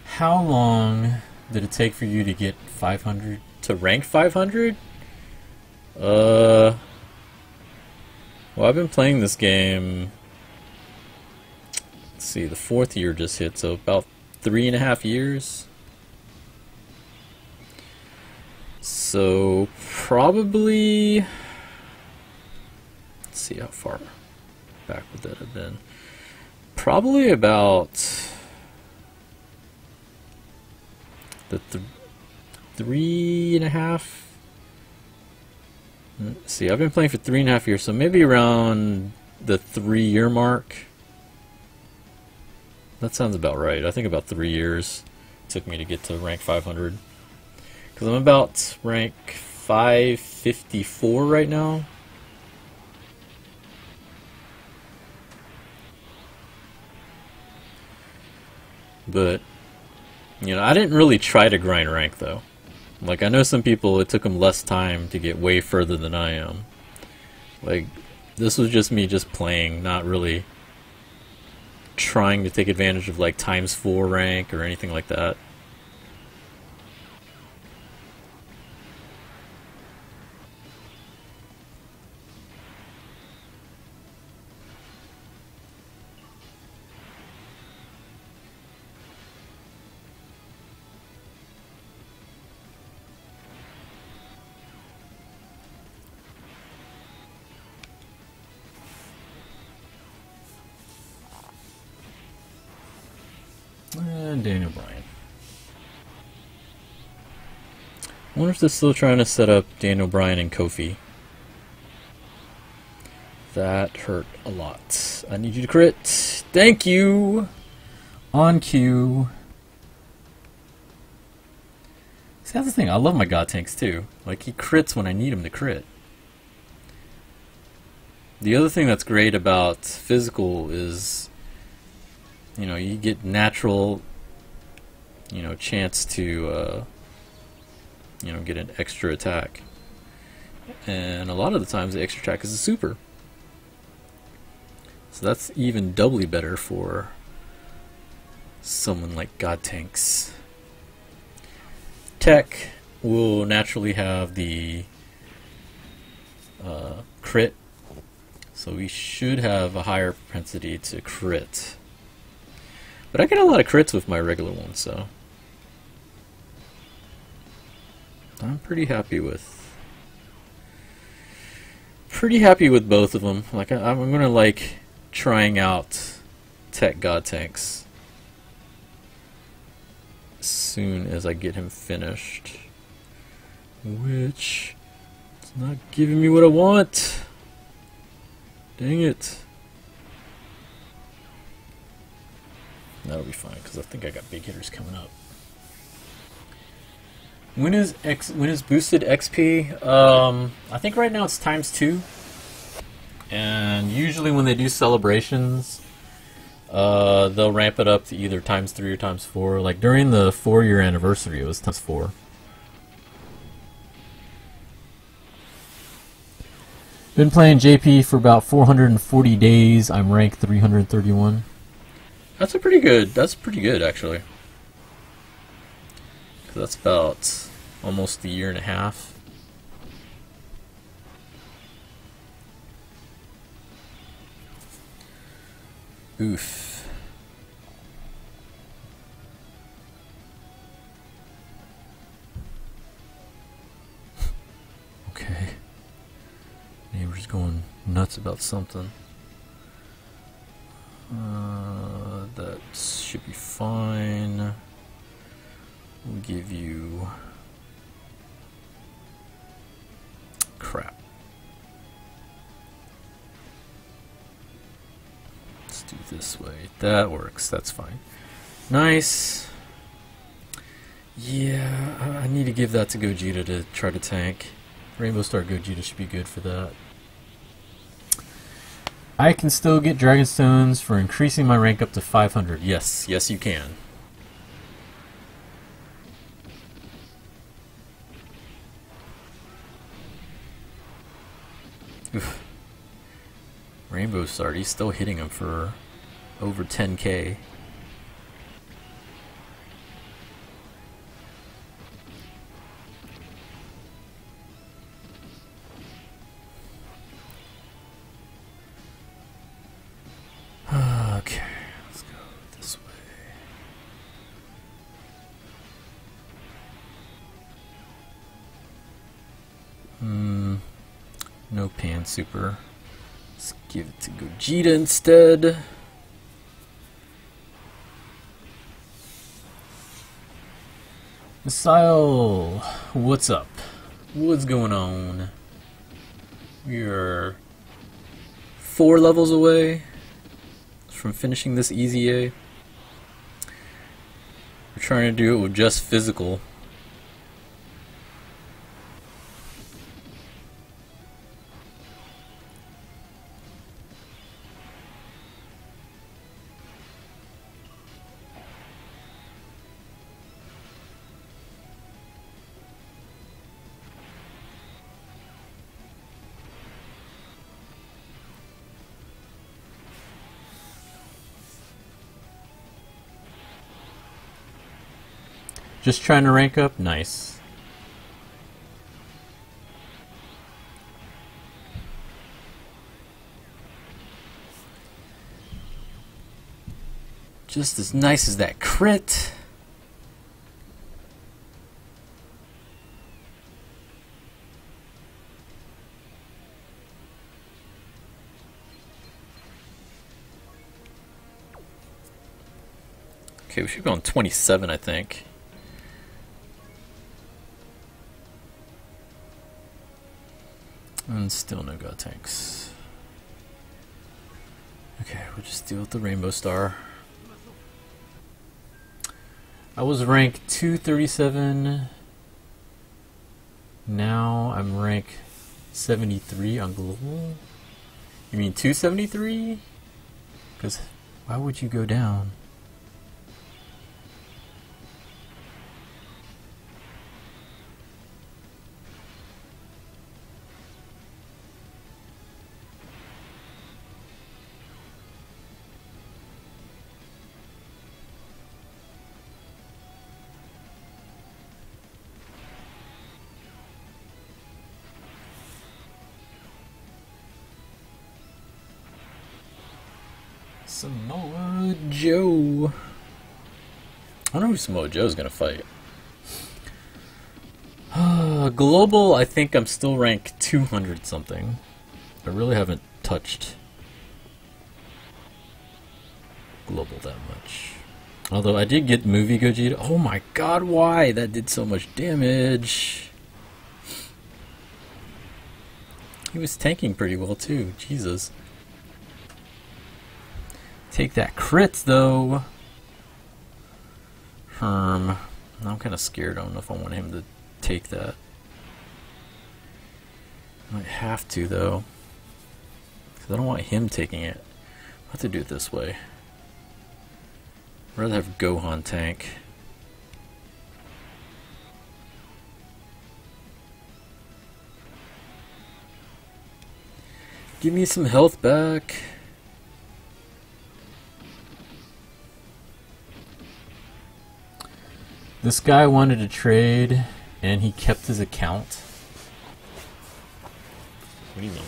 How long did it take for you to get 500 to rank 500? Well, I've been playing this game. Let's see, the 4th year just hit, so about 3.5 years. So probably, let's see, how far back would that have been? Probably about the 3.5. Let's see, I've been playing for 3.5 years, so maybe around the 3-year mark. That sounds about right. I think about 3 years it took me to get to rank 500. Because I'm about rank 554 right now. But you know, I didn't really try to grind rank, though. Like, I know some people, it took them less time to get way further than I am. Like, this was just me just playing, not really trying to take advantage of, like, ×4 rank or anything like that. And Daniel Bryan. I wonder if they're still trying to set up Daniel Bryan and Kofi. That hurt a lot. I need you to crit. Thank you! On cue. See, that's the thing. I love my Godtenks too. Like, he crits when I need him to crit. The other thing that's great about physical is, you know, you get natural, you know, chance to, you know, get an extra attack. And a lot of the times the extra attack is a super. So that's even doubly better for someone like Godtenks. TEQ will naturally have the crit, so we should have a higher propensity to crit. But I get a lot of crits with my regular one, so I'm pretty happy with both of them. Like, I'm gonna like trying out TEQ Godtenks as soon as I get him finished, which is not giving me what I want. Dang it. That'll be fine, because I think I got big hitters coming up. When is boosted XP? I think right now it's ×2. And usually when they do celebrations, they'll ramp it up to either ×3 or ×4. Like during the 4-year anniversary, it was ×4. Been playing JP for about 440 days. I'm ranked 331. That's pretty good actually. That's about almost a year and a half. Oof. Okay. Neighbor's going nuts about something. That should be fine. We'll give you... crap. Let's do this way. That works. That's fine. Nice. Yeah, I need to give that to Gogeta to try to tank. Rainbow Star Gogeta should be good for that. I can still get Dragon Stones for increasing my rank up to 500. Yes, yes you can. Oof. Rainbow Star, he's still hitting him for over 10k. Okay, let's go this way. No Pan Super. Let's give it to Gogeta instead. Missile, what's up? What's going on? We are 4 levels away from finishing this EZA. We're trying to do it with just physical. Just trying to rank up? Nice. Just as nice as that crit. Okay, we should go on 27, I think. And still no Godtenks. Okay, we'll just deal with the Rainbow Star. I was rank 237. Now I'm rank 73 on global. You mean 273? Because why would you go down? Samoa Joe. I wonder who Samoa Joe's gonna fight. Global, I think I'm still rank 200 something. I really haven't touched global that much. Although I did get movie Gogeta. Oh my god, why? That did so much damage. He was tanking pretty well too. Jesus. Take that crit though. I'm kind of scared. I don't know if I want him to take that. I might have to though, because I don't want him taking it. I'll have to do it this way. I'd rather have Gohan tank. Give me some health back. This guy wanted to trade And he kept his account? What do you mean?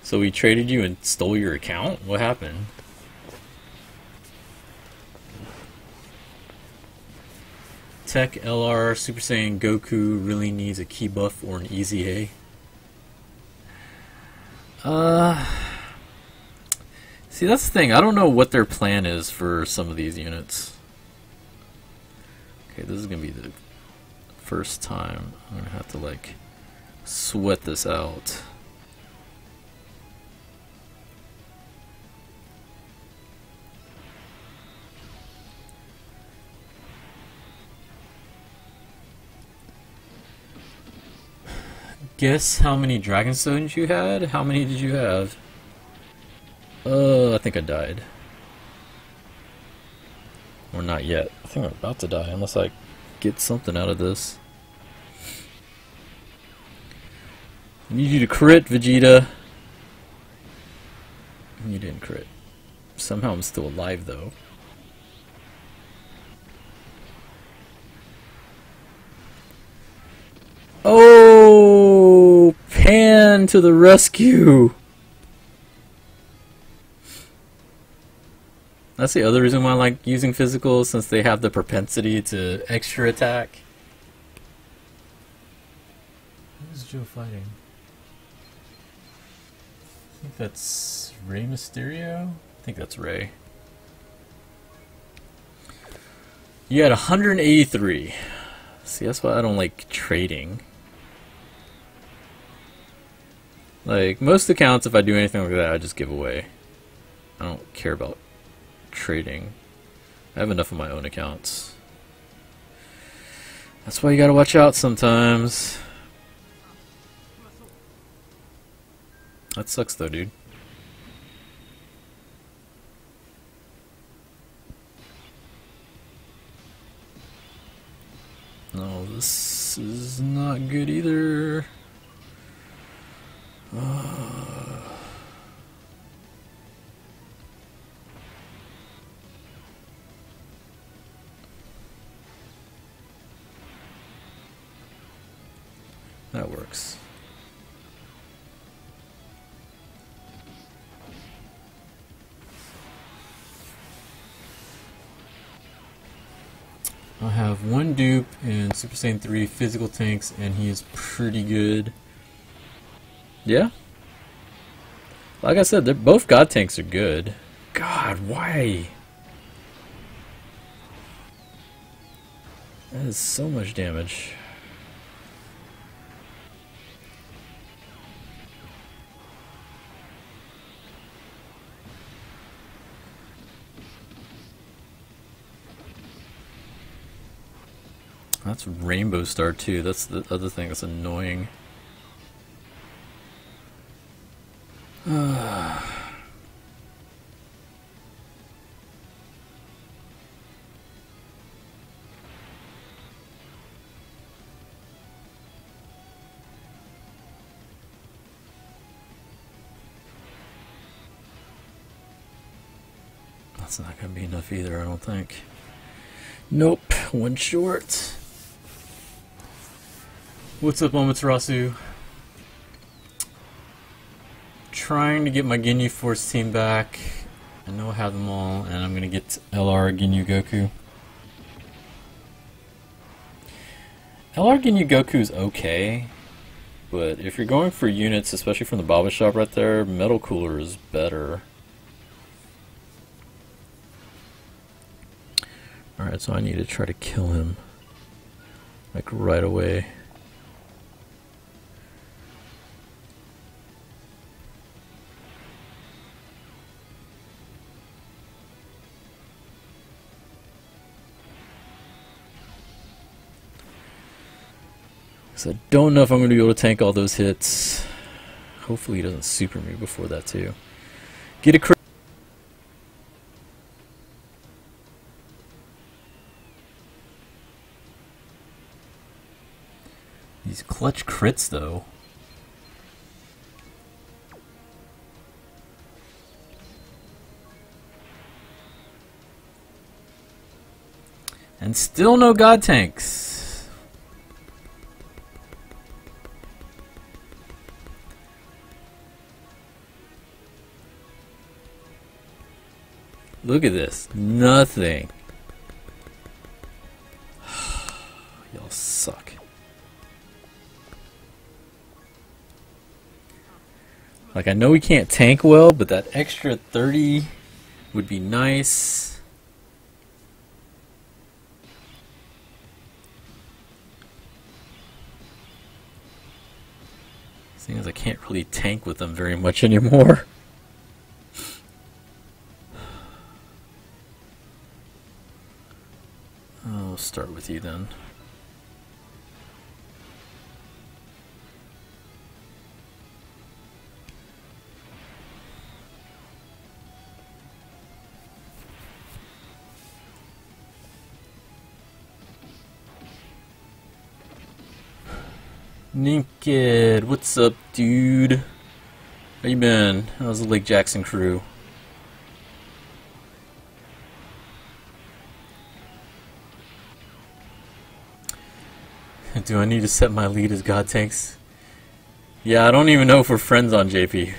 So he traded you and stole your account? What happened? TEQ LR Super Saiyan Goku really needs a key buff or an EZA. See, that's the thing. I don't know what their plan is for some of these units. Okay, this is gonna be the first time I'm gonna have to like sweat this out. Guess how many Dragon Stones you had? How many did you have? I think I died. Or not yet. I think I'm about to die unless I get something out of this. I need you to crit, Vegeta. You didn't crit. Somehow I'm still alive though. Oh, Pan to the rescue! That's the other reason why I like using physical, since they have the propensity to extra attack. Who's Joe fighting? I think that's Rey Mysterio? I think that's Rey. You had 183. See, that's why I don't like trading. Like, most accounts, if I do anything like that, I just give away. I don't care about trading. I have enough of my own accounts. That's why you gotta watch out sometimes. That sucks though, dude. No, this is not good either. That works. I have one dupe in Super Saiyan 3 physical tanks, and he is pretty good. Yeah? Like I said, they're both God tanks are good. God, why? That is so much damage. That's Rainbow Star too. That's the other thing that's annoying. That's not gonna be enough either, I don't think. Nope, one short. What's up, Amaterasu? Trying to get my Ginyu Force team back. I know I have them all, and I'm gonna get LR Ginyu Goku. LR Ginyu Goku is okay, but if you're going for units, especially from the Baba shop right there, Metal Cooler is better. Alright, so I need to try to kill him, like, right away. So I don't know if I'm going to be able to tank all those hits. Hopefully he doesn't super me before that too. Get a crit. These clutch crits though. And still no Godtenks. Look at this. Nothing. Y'all suck. Like, I know we can't tank well, but that extra 30 would be nice. Seeing as I can't really tank with them very much anymore. I'll start with you then. Ninked, what's up, dude? How you been? How's the Lake Jackson crew? Do I need to set my lead as Godtenks? Yeah, I don't even know if we're friends on JP.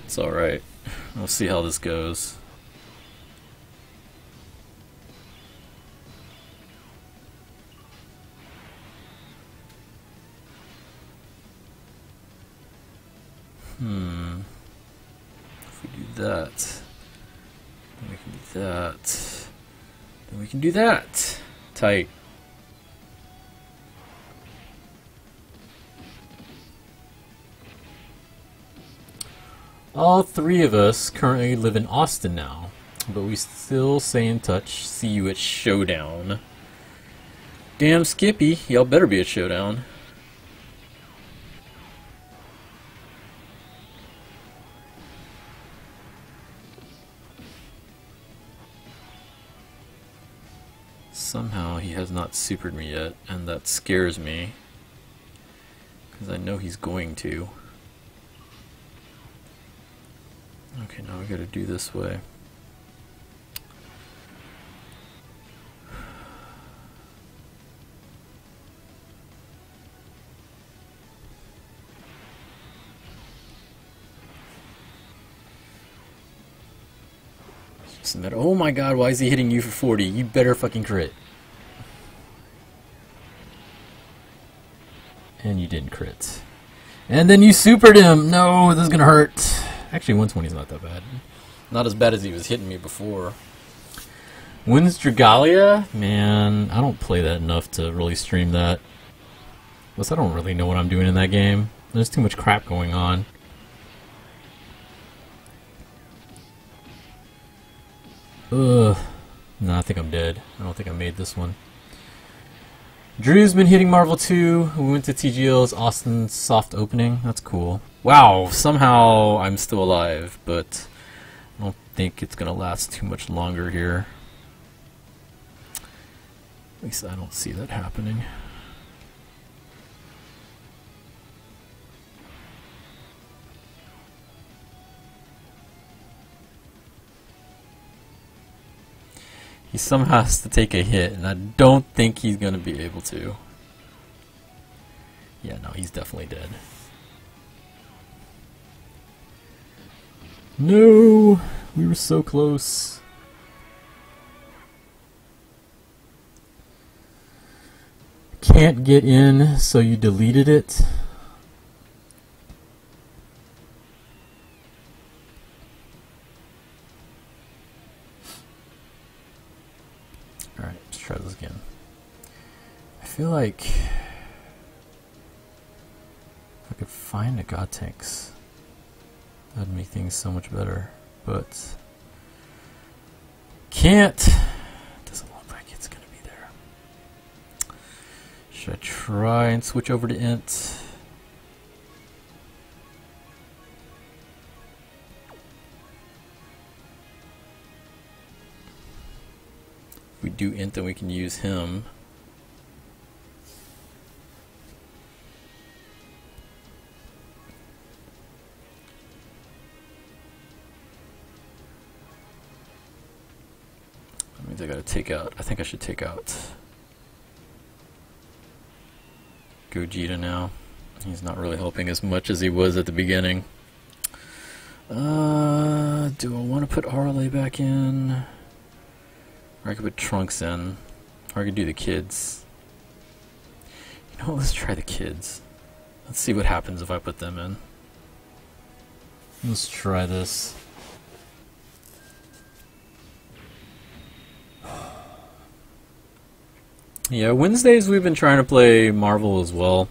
It's alright. We'll see how this goes. If we do that, then we can do that, then we can do that. Tight. All three of us currently live in Austin now, but we still stay in touch. See you at Showdown. Damn Skippy, y'all better be at Showdown. Somehow he has not supered me yet, and that scares me, because I know he's going to. Okay, now we gotta do this way. Oh my god, why is he hitting you for 40? You better fucking crit. And you didn't crit. And then you supered him! No, this is gonna hurt. Actually, 120 is not that bad. Not as bad as he was hitting me before. Wins Dragalia? Man, I don't play that enough to really stream that. Plus, I don't really know what I'm doing in that game. There's too much crap going on. Ugh. No, I think I'm dead. I don't think I made this one. Drew's been hitting Marvel 2. We went to TGL's Austin soft opening. That's cool. Wow, somehow I'm still alive, but I don't think it's going to last too much longer here. At least I don't see that happening. He somehow has to take a hit, and I don't think he's going to be able to. Yeah, no, he's definitely dead. No! We were so close. Can't get in, so you deleted it. Alright, let's try this again. I feel like if I could find a Godtenks, that'd make things so much better, but can't. Doesn't look like it's gonna be there. Should I try and switch over to int? If we do int, then we can use him. means I gotta take out. I think I should take out Gogeta now. He's not really helping as much as he was at the beginning. Do I want to put RLA back in? Or I could put Trunks in. Or I could do the kids. You know, let's try the kids. Let's see what happens if I put them in. Let's try this. Yeah, Wednesdays we've been trying to play Marvel as well.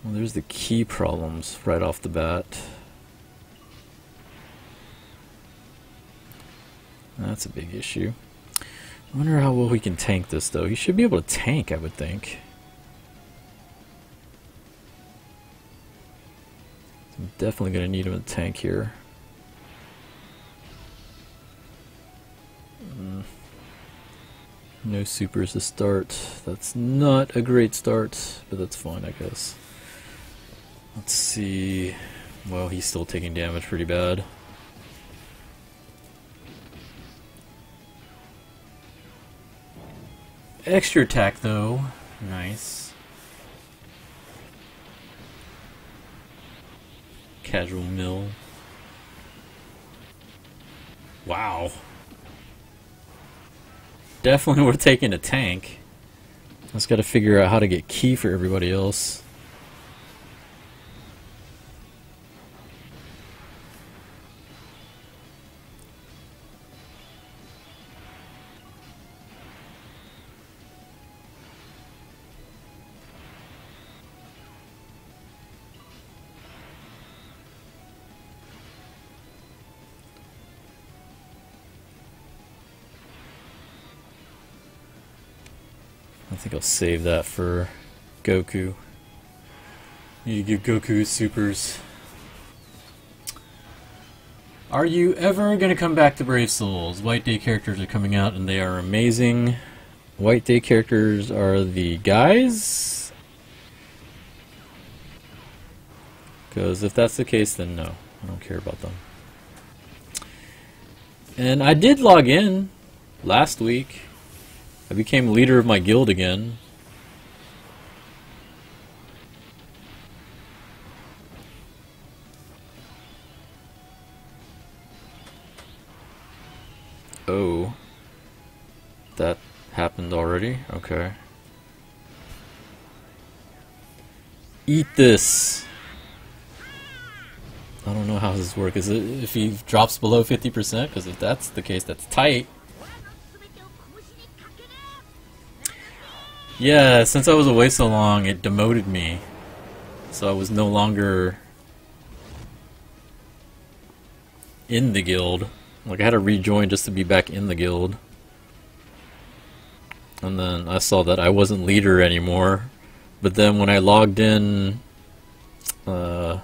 Well, there's the key problems right off the bat. That's a big issue. I wonder how well we can tank this, though. He should be able to tank, I would think. I'm definitely going to need him to tank here. No supers to start. That's not a great start, but that's fine, I guess. Let's see. Well, he's still taking damage pretty bad. Extra attack, though. Nice. Casual mill. Wow. Definitely worth taking a tank. Just gotta figure out how to get key for everybody else. I think I'll save that for Goku. Need to give Goku his supers. Are you ever going to come back to Brave Souls? White Day characters are coming out and they are amazing. White Day characters are the guys? Because if that's the case, then no. I don't care about them. And I did log in last week. I became leader of my guild again. Oh. That happened already? Okay. Eat this! I don't know how this works. Is it if he drops below 50%? Because if that's the case, that's tight. Yeah, since I was away so long, it demoted me. So I was no longer in the guild. Like, I had to rejoin just to be back in the guild. And then I saw that I wasn't leader anymore. But then when I logged in, the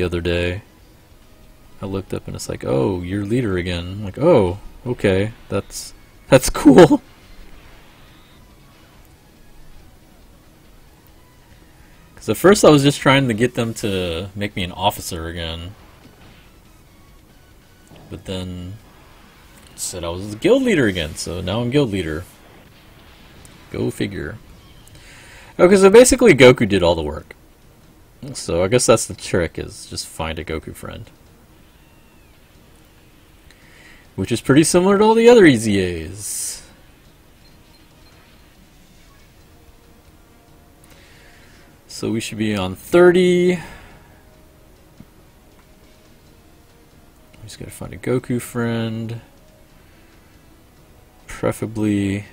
other day, I looked up and it's like, oh, you're leader again. I'm like, oh, okay, that's cool. Because at first I was just trying to get them to make me an officer again. But then it said I was a guild leader again, so now I'm guild leader. Go figure. Okay, so basically Goku did all the work. So I guess that's the trick, is just find a Goku friend. Which is pretty similar to all the other EZAs. So we should be on 30. We just gotta find a Goku friend. Preferably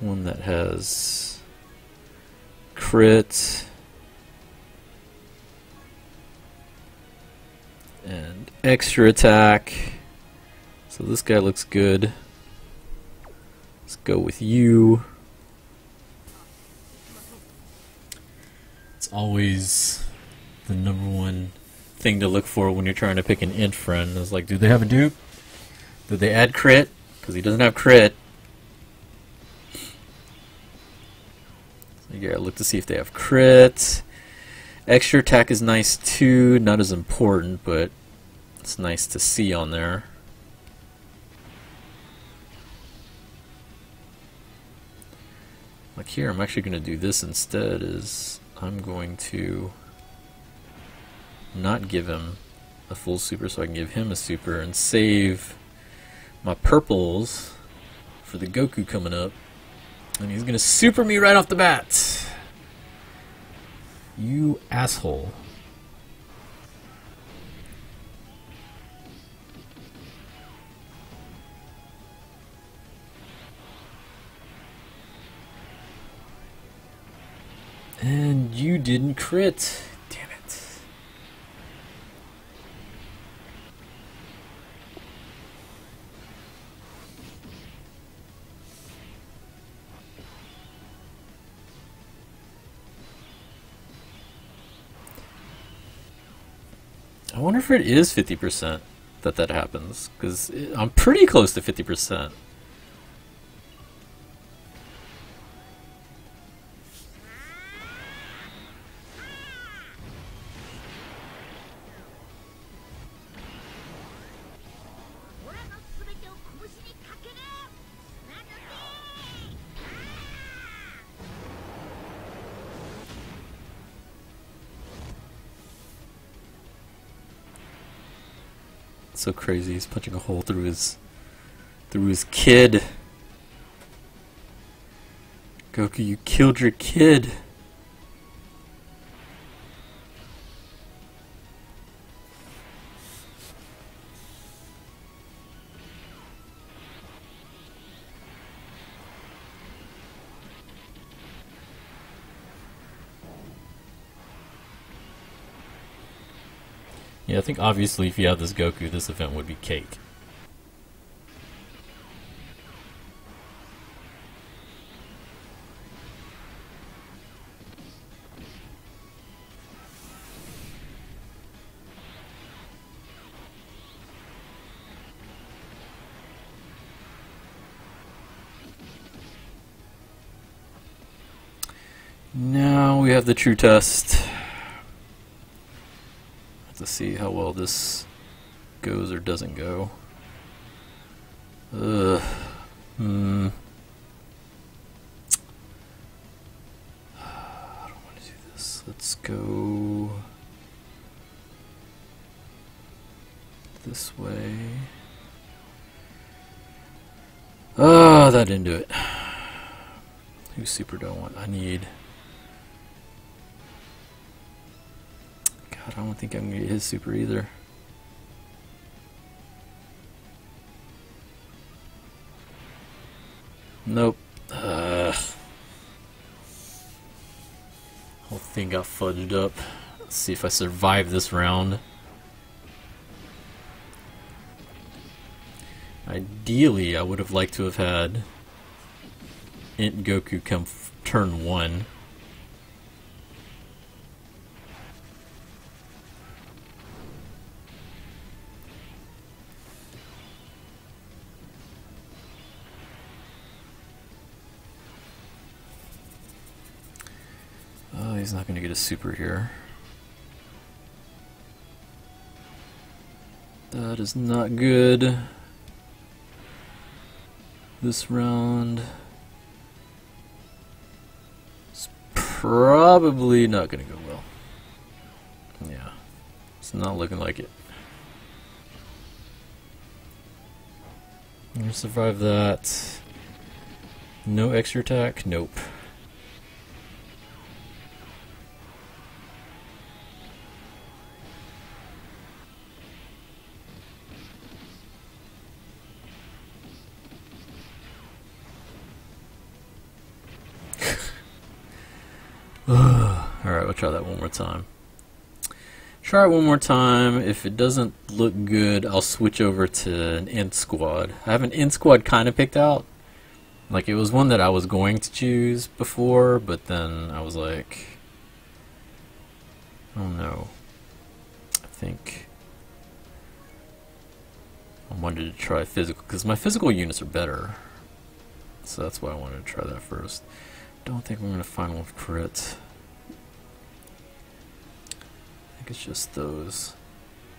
one that has crit and extra attack. So this guy looks good. Let's go with you. It's always the #1 thing to look for when you're trying to pick an int friend. Is like, do they have a dupe? Did they add crit? Because he doesn't have crit. You gotta look to see if they have crit. Extra attack is nice too, not as important, but it's nice to see on there. Like here, I'm actually going to do this instead, is I'm going to not give him a full super so I can give him a super and save my purples for the Goku coming up. And he's going to super me right off the bat. You asshole. And you didn't crit. Damn it. I wonder if it is 50% that happens, because I'm pretty close to 50%. So crazy, he's punching a hole through his kid. Goku, you killed your kid. Yeah, I think obviously if you have this Goku, this event would be cake. Now we have the true test. To see how well this goes or doesn't go. I don't want to do this. Let's go this way. Oh, that didn't do it. Who super do I want? I need... I don't think I'm gonna get his super either. Nope. Whole thing got fudged up. Let's see if I survive this round. Ideally, I would have liked to have had Int Goku come turn 1. He's not going to get a super here. That is not good. This round is probably not going to go well. Yeah, it's not looking like it. I'm going to survive that. No extra attack? Nope. Alright, we'll try that one more time. Try it one more time. If it doesn't look good, I'll switch over to an Int squad. I have an Int squad kind of picked out. Like, it was one that I was going to choose before, but then I was like, oh no. I think I wanted to try physical, because my physical units are better. So that's why I wanted to try that first. don't think we're going to find one with crit. I think it's just those.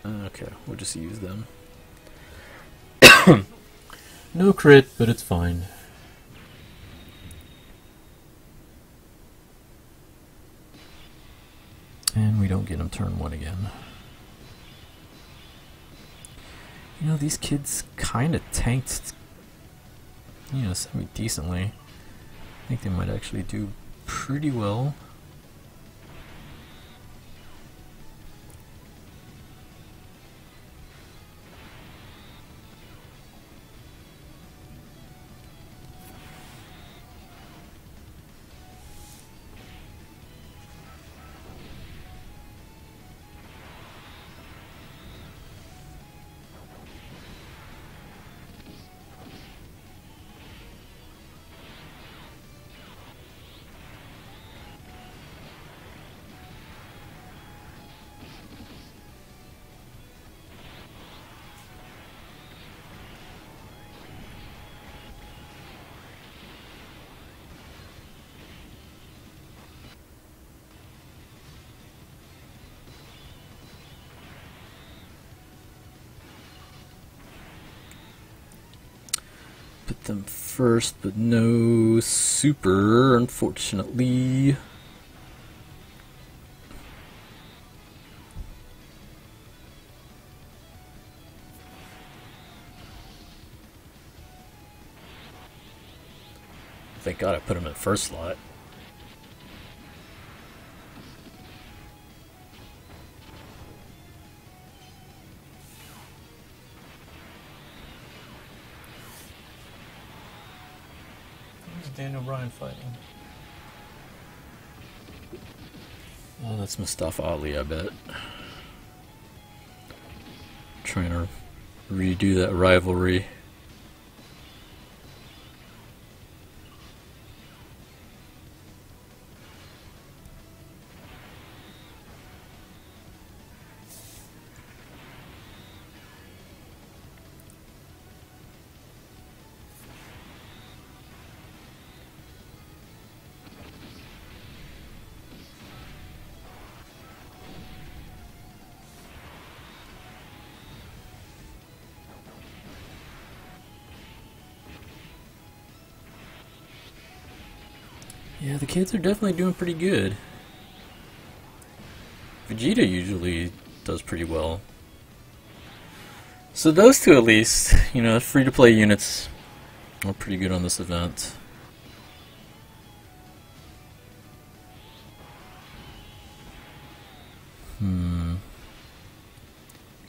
Okay, we'll just use them. No crit, but it's fine. And we don't get him turn 1 again. You know, these kids kind of tanked, you know, semi-decently. I think they might actually do pretty well. Put them first, but no super, unfortunately. Thank God I put him in first slot. Daniel Bryan fighting. Oh, that's Mustafa Ali, I bet. Trying to redo that rivalry. Yeah, the kids are definitely doing pretty good. Vegeta usually does pretty well. So those two at least, you know, free-to-play units are pretty good on this event. Can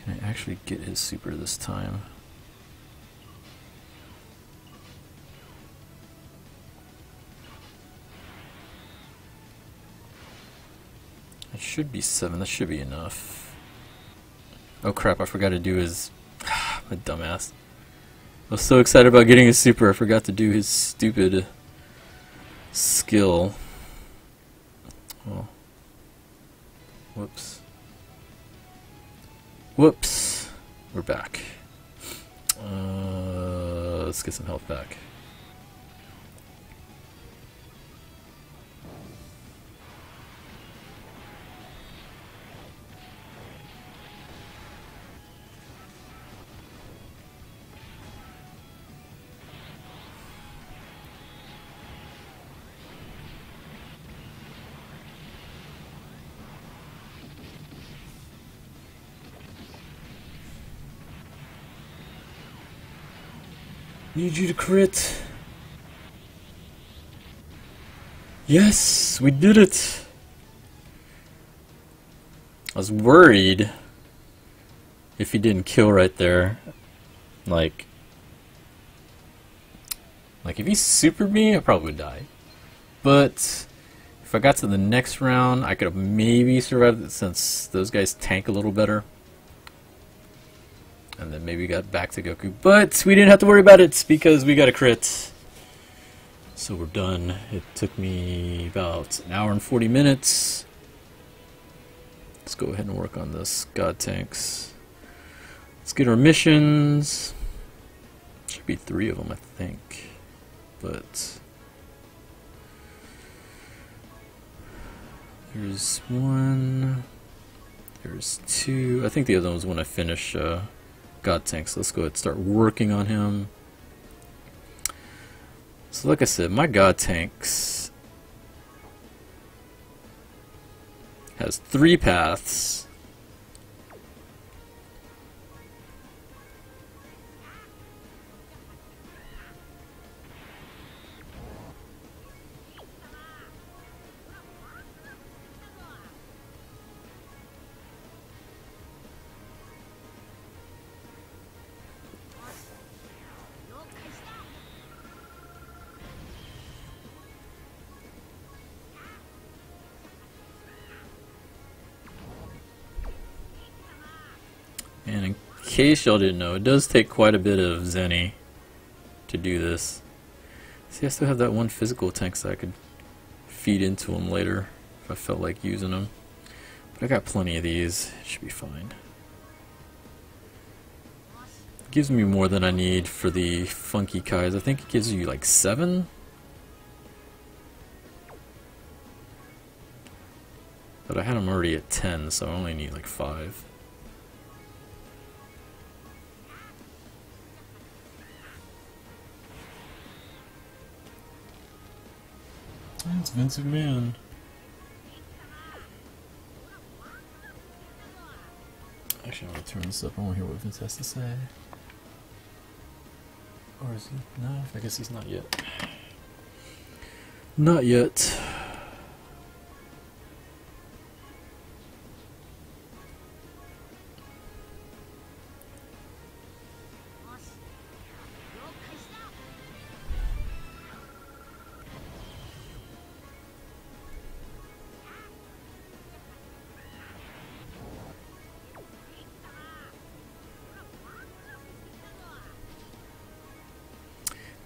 I actually get his super this time? It should be 7, that should be enough. Oh crap, I forgot to do his... I'm a dumbass. I was so excited about getting his super, I forgot to do his stupid skill. Oh. Whoops. Whoops. We're back. Let's get some health back. Need you to crit. Yes, we did it. I was worried if he didn't kill right there. Like if he supered me, I probably would die. But if I got to the next round, I could have maybe survived it since those guys tank a little better. And then maybe got back to Goku. But we didn't have to worry about it because we got a crit. So we're done. It took me about an hour and 40 minutes. Let's go ahead and work on this Godtenks. Let's get our missions. Should be 3 of them, I think. But There's one. There's two. I think the other one was when I finish Godtenks. Let's go ahead and start working on him. So like I said, my Godtenks has 3 paths. And in case y'all didn't know, it does take quite a bit of Zenny to do this. See, I still have that one physical tank so I could feed into him later if I felt like using them. But I got plenty of these. It should be fine. It gives me more than I need for the Funky Kais. I think it gives you like 7? But I had them already at 10, so I only need like 5. It's Vince McMahon. Actually, I want to turn this up. I want to hear what Vince has to say. Or is he? No, I guess he's not yet. Not yet.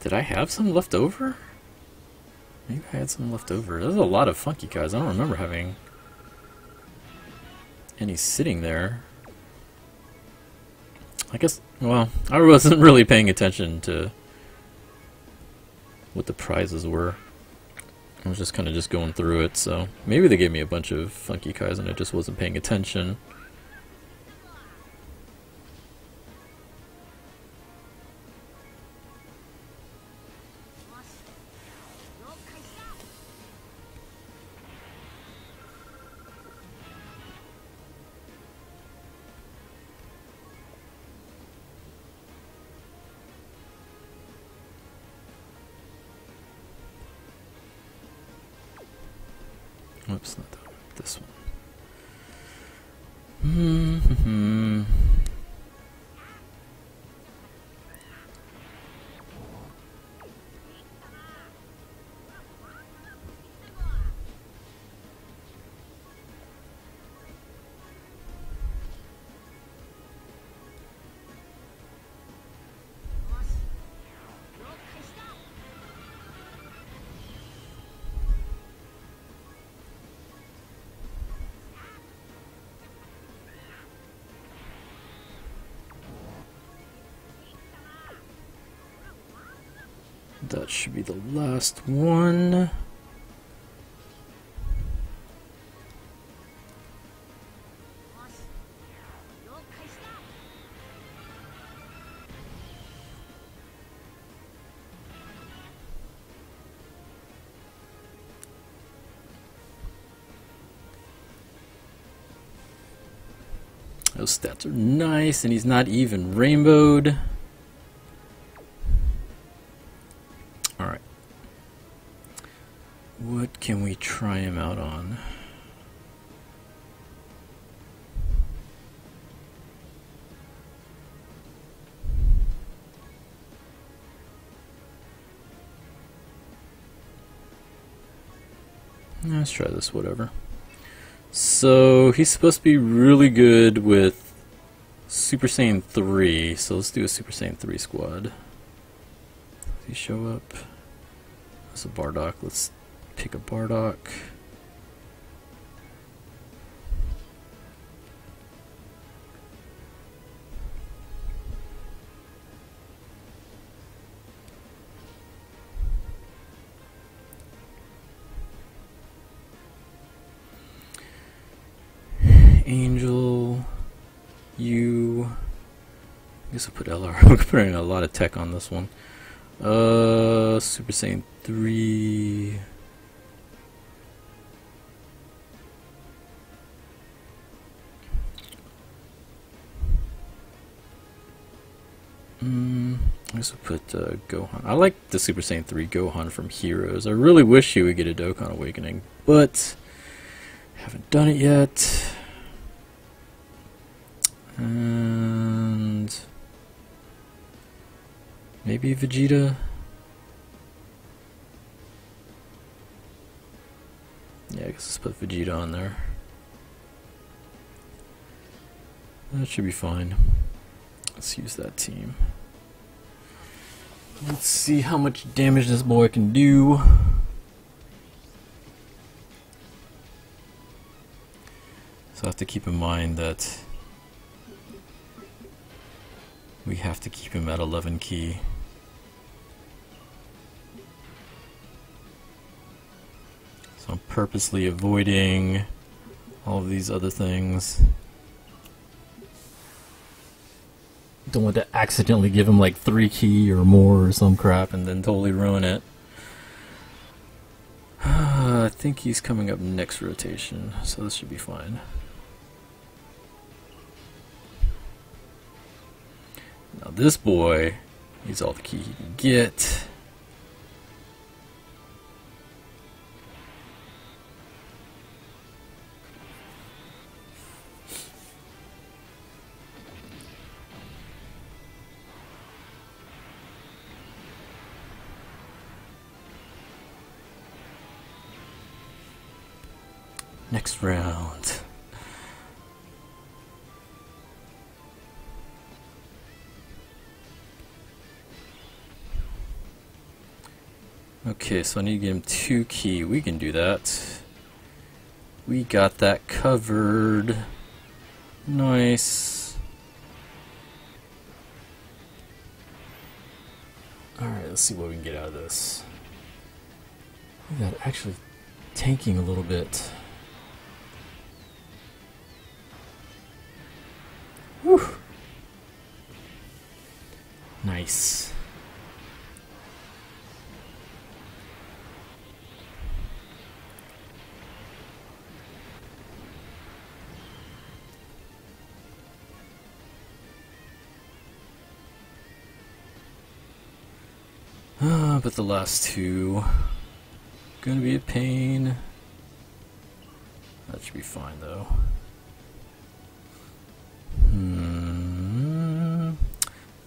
Did I have some left over? Maybe I had some left over. There's a lot of Funky Kais. I don't remember having any sitting there. I guess, well, I wasn't really paying attention to what the prizes were. I was just kind of just going through it, so maybe they gave me a bunch of Funky Kais and I just wasn't paying attention. Oops, not that one. This one. That should be the last one. Those stats are nice, and he's not even rainbowed. Alright. What can we try him out on? Let's try this, whatever. So he's supposed to be really good with Super Saiyan 3, so let's do a Super Saiyan 3 squad. Does he show up? That's a Bardock. Let's pick a Bardock. Angel, you. I guess I'll put LR. We're putting a lot of tech on this one. Super Saiyan 3. I guess we'll put Gohan. I like the Super Saiyan 3 Gohan from Heroes. I really wish he would get a Dokkan Awakening, but haven't done it yet. And maybe Vegeta. Yeah, I guess let's put Vegeta on there. That should be fine. Let's use that team. Let's see how much damage this boy can do. So I have to keep in mind that we have to keep him at 11 key. So I'm purposely avoiding all of these other things. Don't want to accidentally give him like 3 key or more or some crap and then totally ruin it. I think he's coming up next rotation, so this should be fine. Now this boy needs all the key he can get. Next round. Okay, so I need to get him 2 key. We can do that. We got that covered. Nice. Alright, let's see what we can get out of this. We got actually tanking a little bit. Whew. Nice. But the last 2 gonna be a pain. That should be fine though.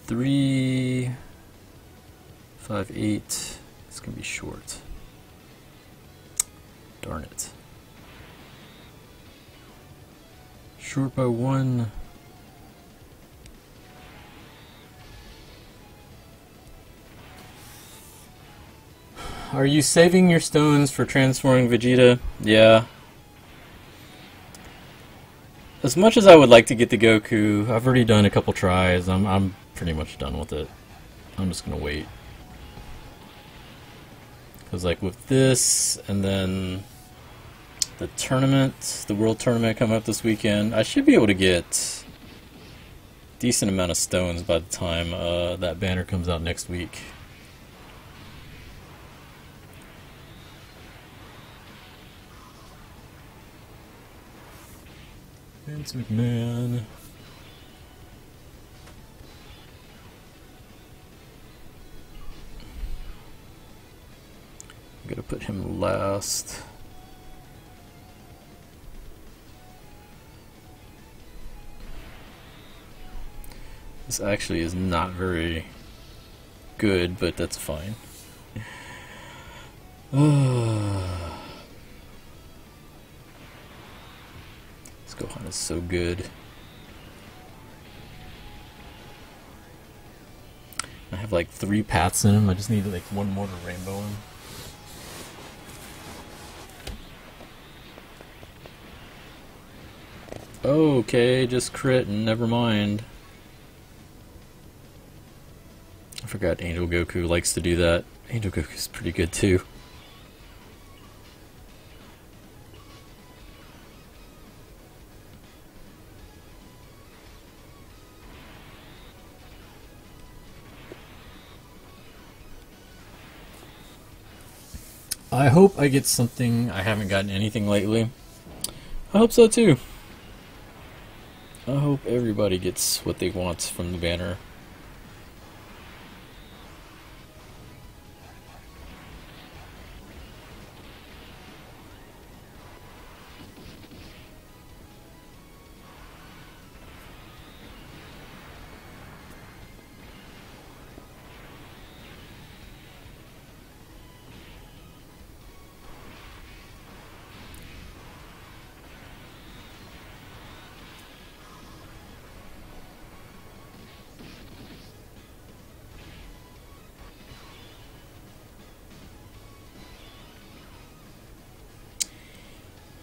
3, 5, 8. It's gonna be short. Darn it. Short by 1. Are you saving your stones for transforming Vegeta? Yeah. As much as I would like to get the Goku, I've already done a couple tries. I'm pretty much done with it. I'm just gonna wait. Because like with this, and then the tournament, the World Tournament coming up this weekend, I should be able to get a decent amount of stones by the time that banner comes out next week. Vince McMahon. I'm gonna put him last. This actually is not very good, but that's fine. Gohan is so good. I have like 3 paths in him. I just need like 1 more to rainbow him. Okay, just crit and never mind. I forgot Angel Goku likes to do that. Angel Goku's pretty good too. I hope I get something. I haven't gotten anything lately. I hope so too. I hope everybody gets what they want from the banner.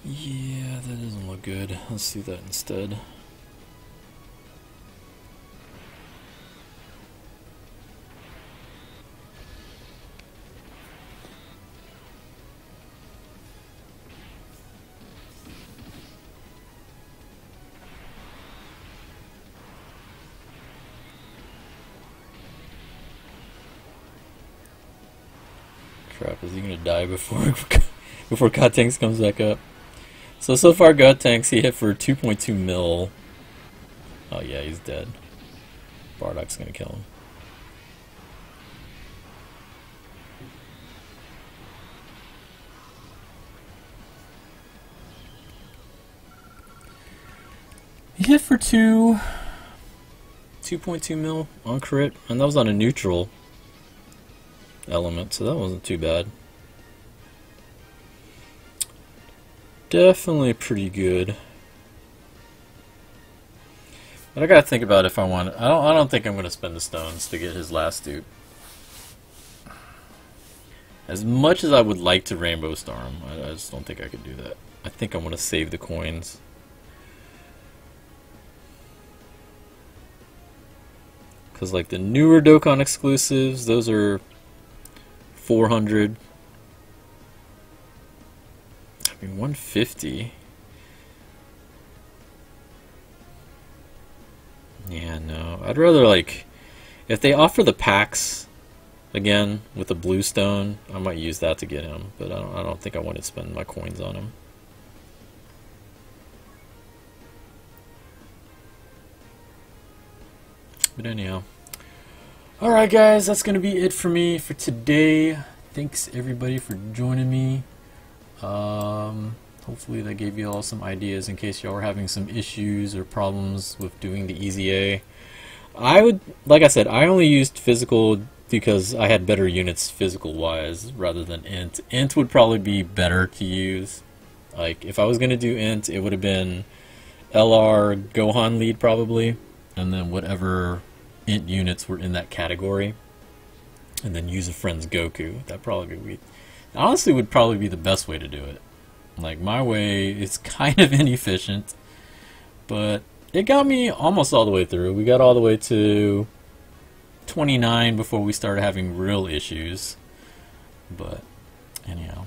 Yeah, that doesn't look good. Let's do that instead. Crap, is he gonna die before before Godtenks comes back up? So far Godtenks, he hit for 2.2 mil. Oh yeah, he's dead. Bardock's gonna kill him. He hit for 2.2 mil on crit, and that was on a neutral element, so that wasn't too bad. Definitely pretty good. But I gotta think about if I want. I don't think I'm gonna spend the stones to get his last dupe. As much as I would like to Rainbow Star him, I just don't think I could do that. I think I'm gonna save the coins. Because like the newer Dokkan exclusives, those are 400. I mean 150. Yeah, no. I'd rather like if they offer the packs again with the blue stone, I might use that to get him, but I don't think I want to spend my coins on him. But anyhow. Alright guys, that's going to be it for me for today. Thanks everybody for joining me. Hopefully that gave you all some ideas in case y'all were having some issues or problems with doing the EZA. Like I said, I only used physical because I had better units physical wise rather than int. Int would probably be better to use. Like if I was going to do int, it would have been LR Gohan lead probably, and then whatever int units were in that category, and then use a friend's Goku. That probably be, honestly would probably be the best way to do it. Like my way is kind of inefficient, but it got me almost all the way through. We got all the way to 29 before we started having real issues. But anyhow,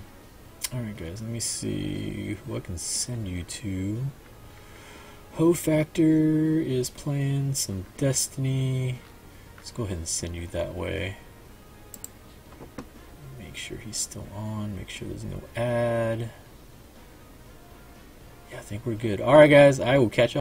alright guys, let me see who I can send you to. Ho Factor is playing some Destiny. Let's go ahead and send you that way. Make sure he's still on. Make sure there's no ad. Yeah, I think we're good. Alright guys, I will catch you.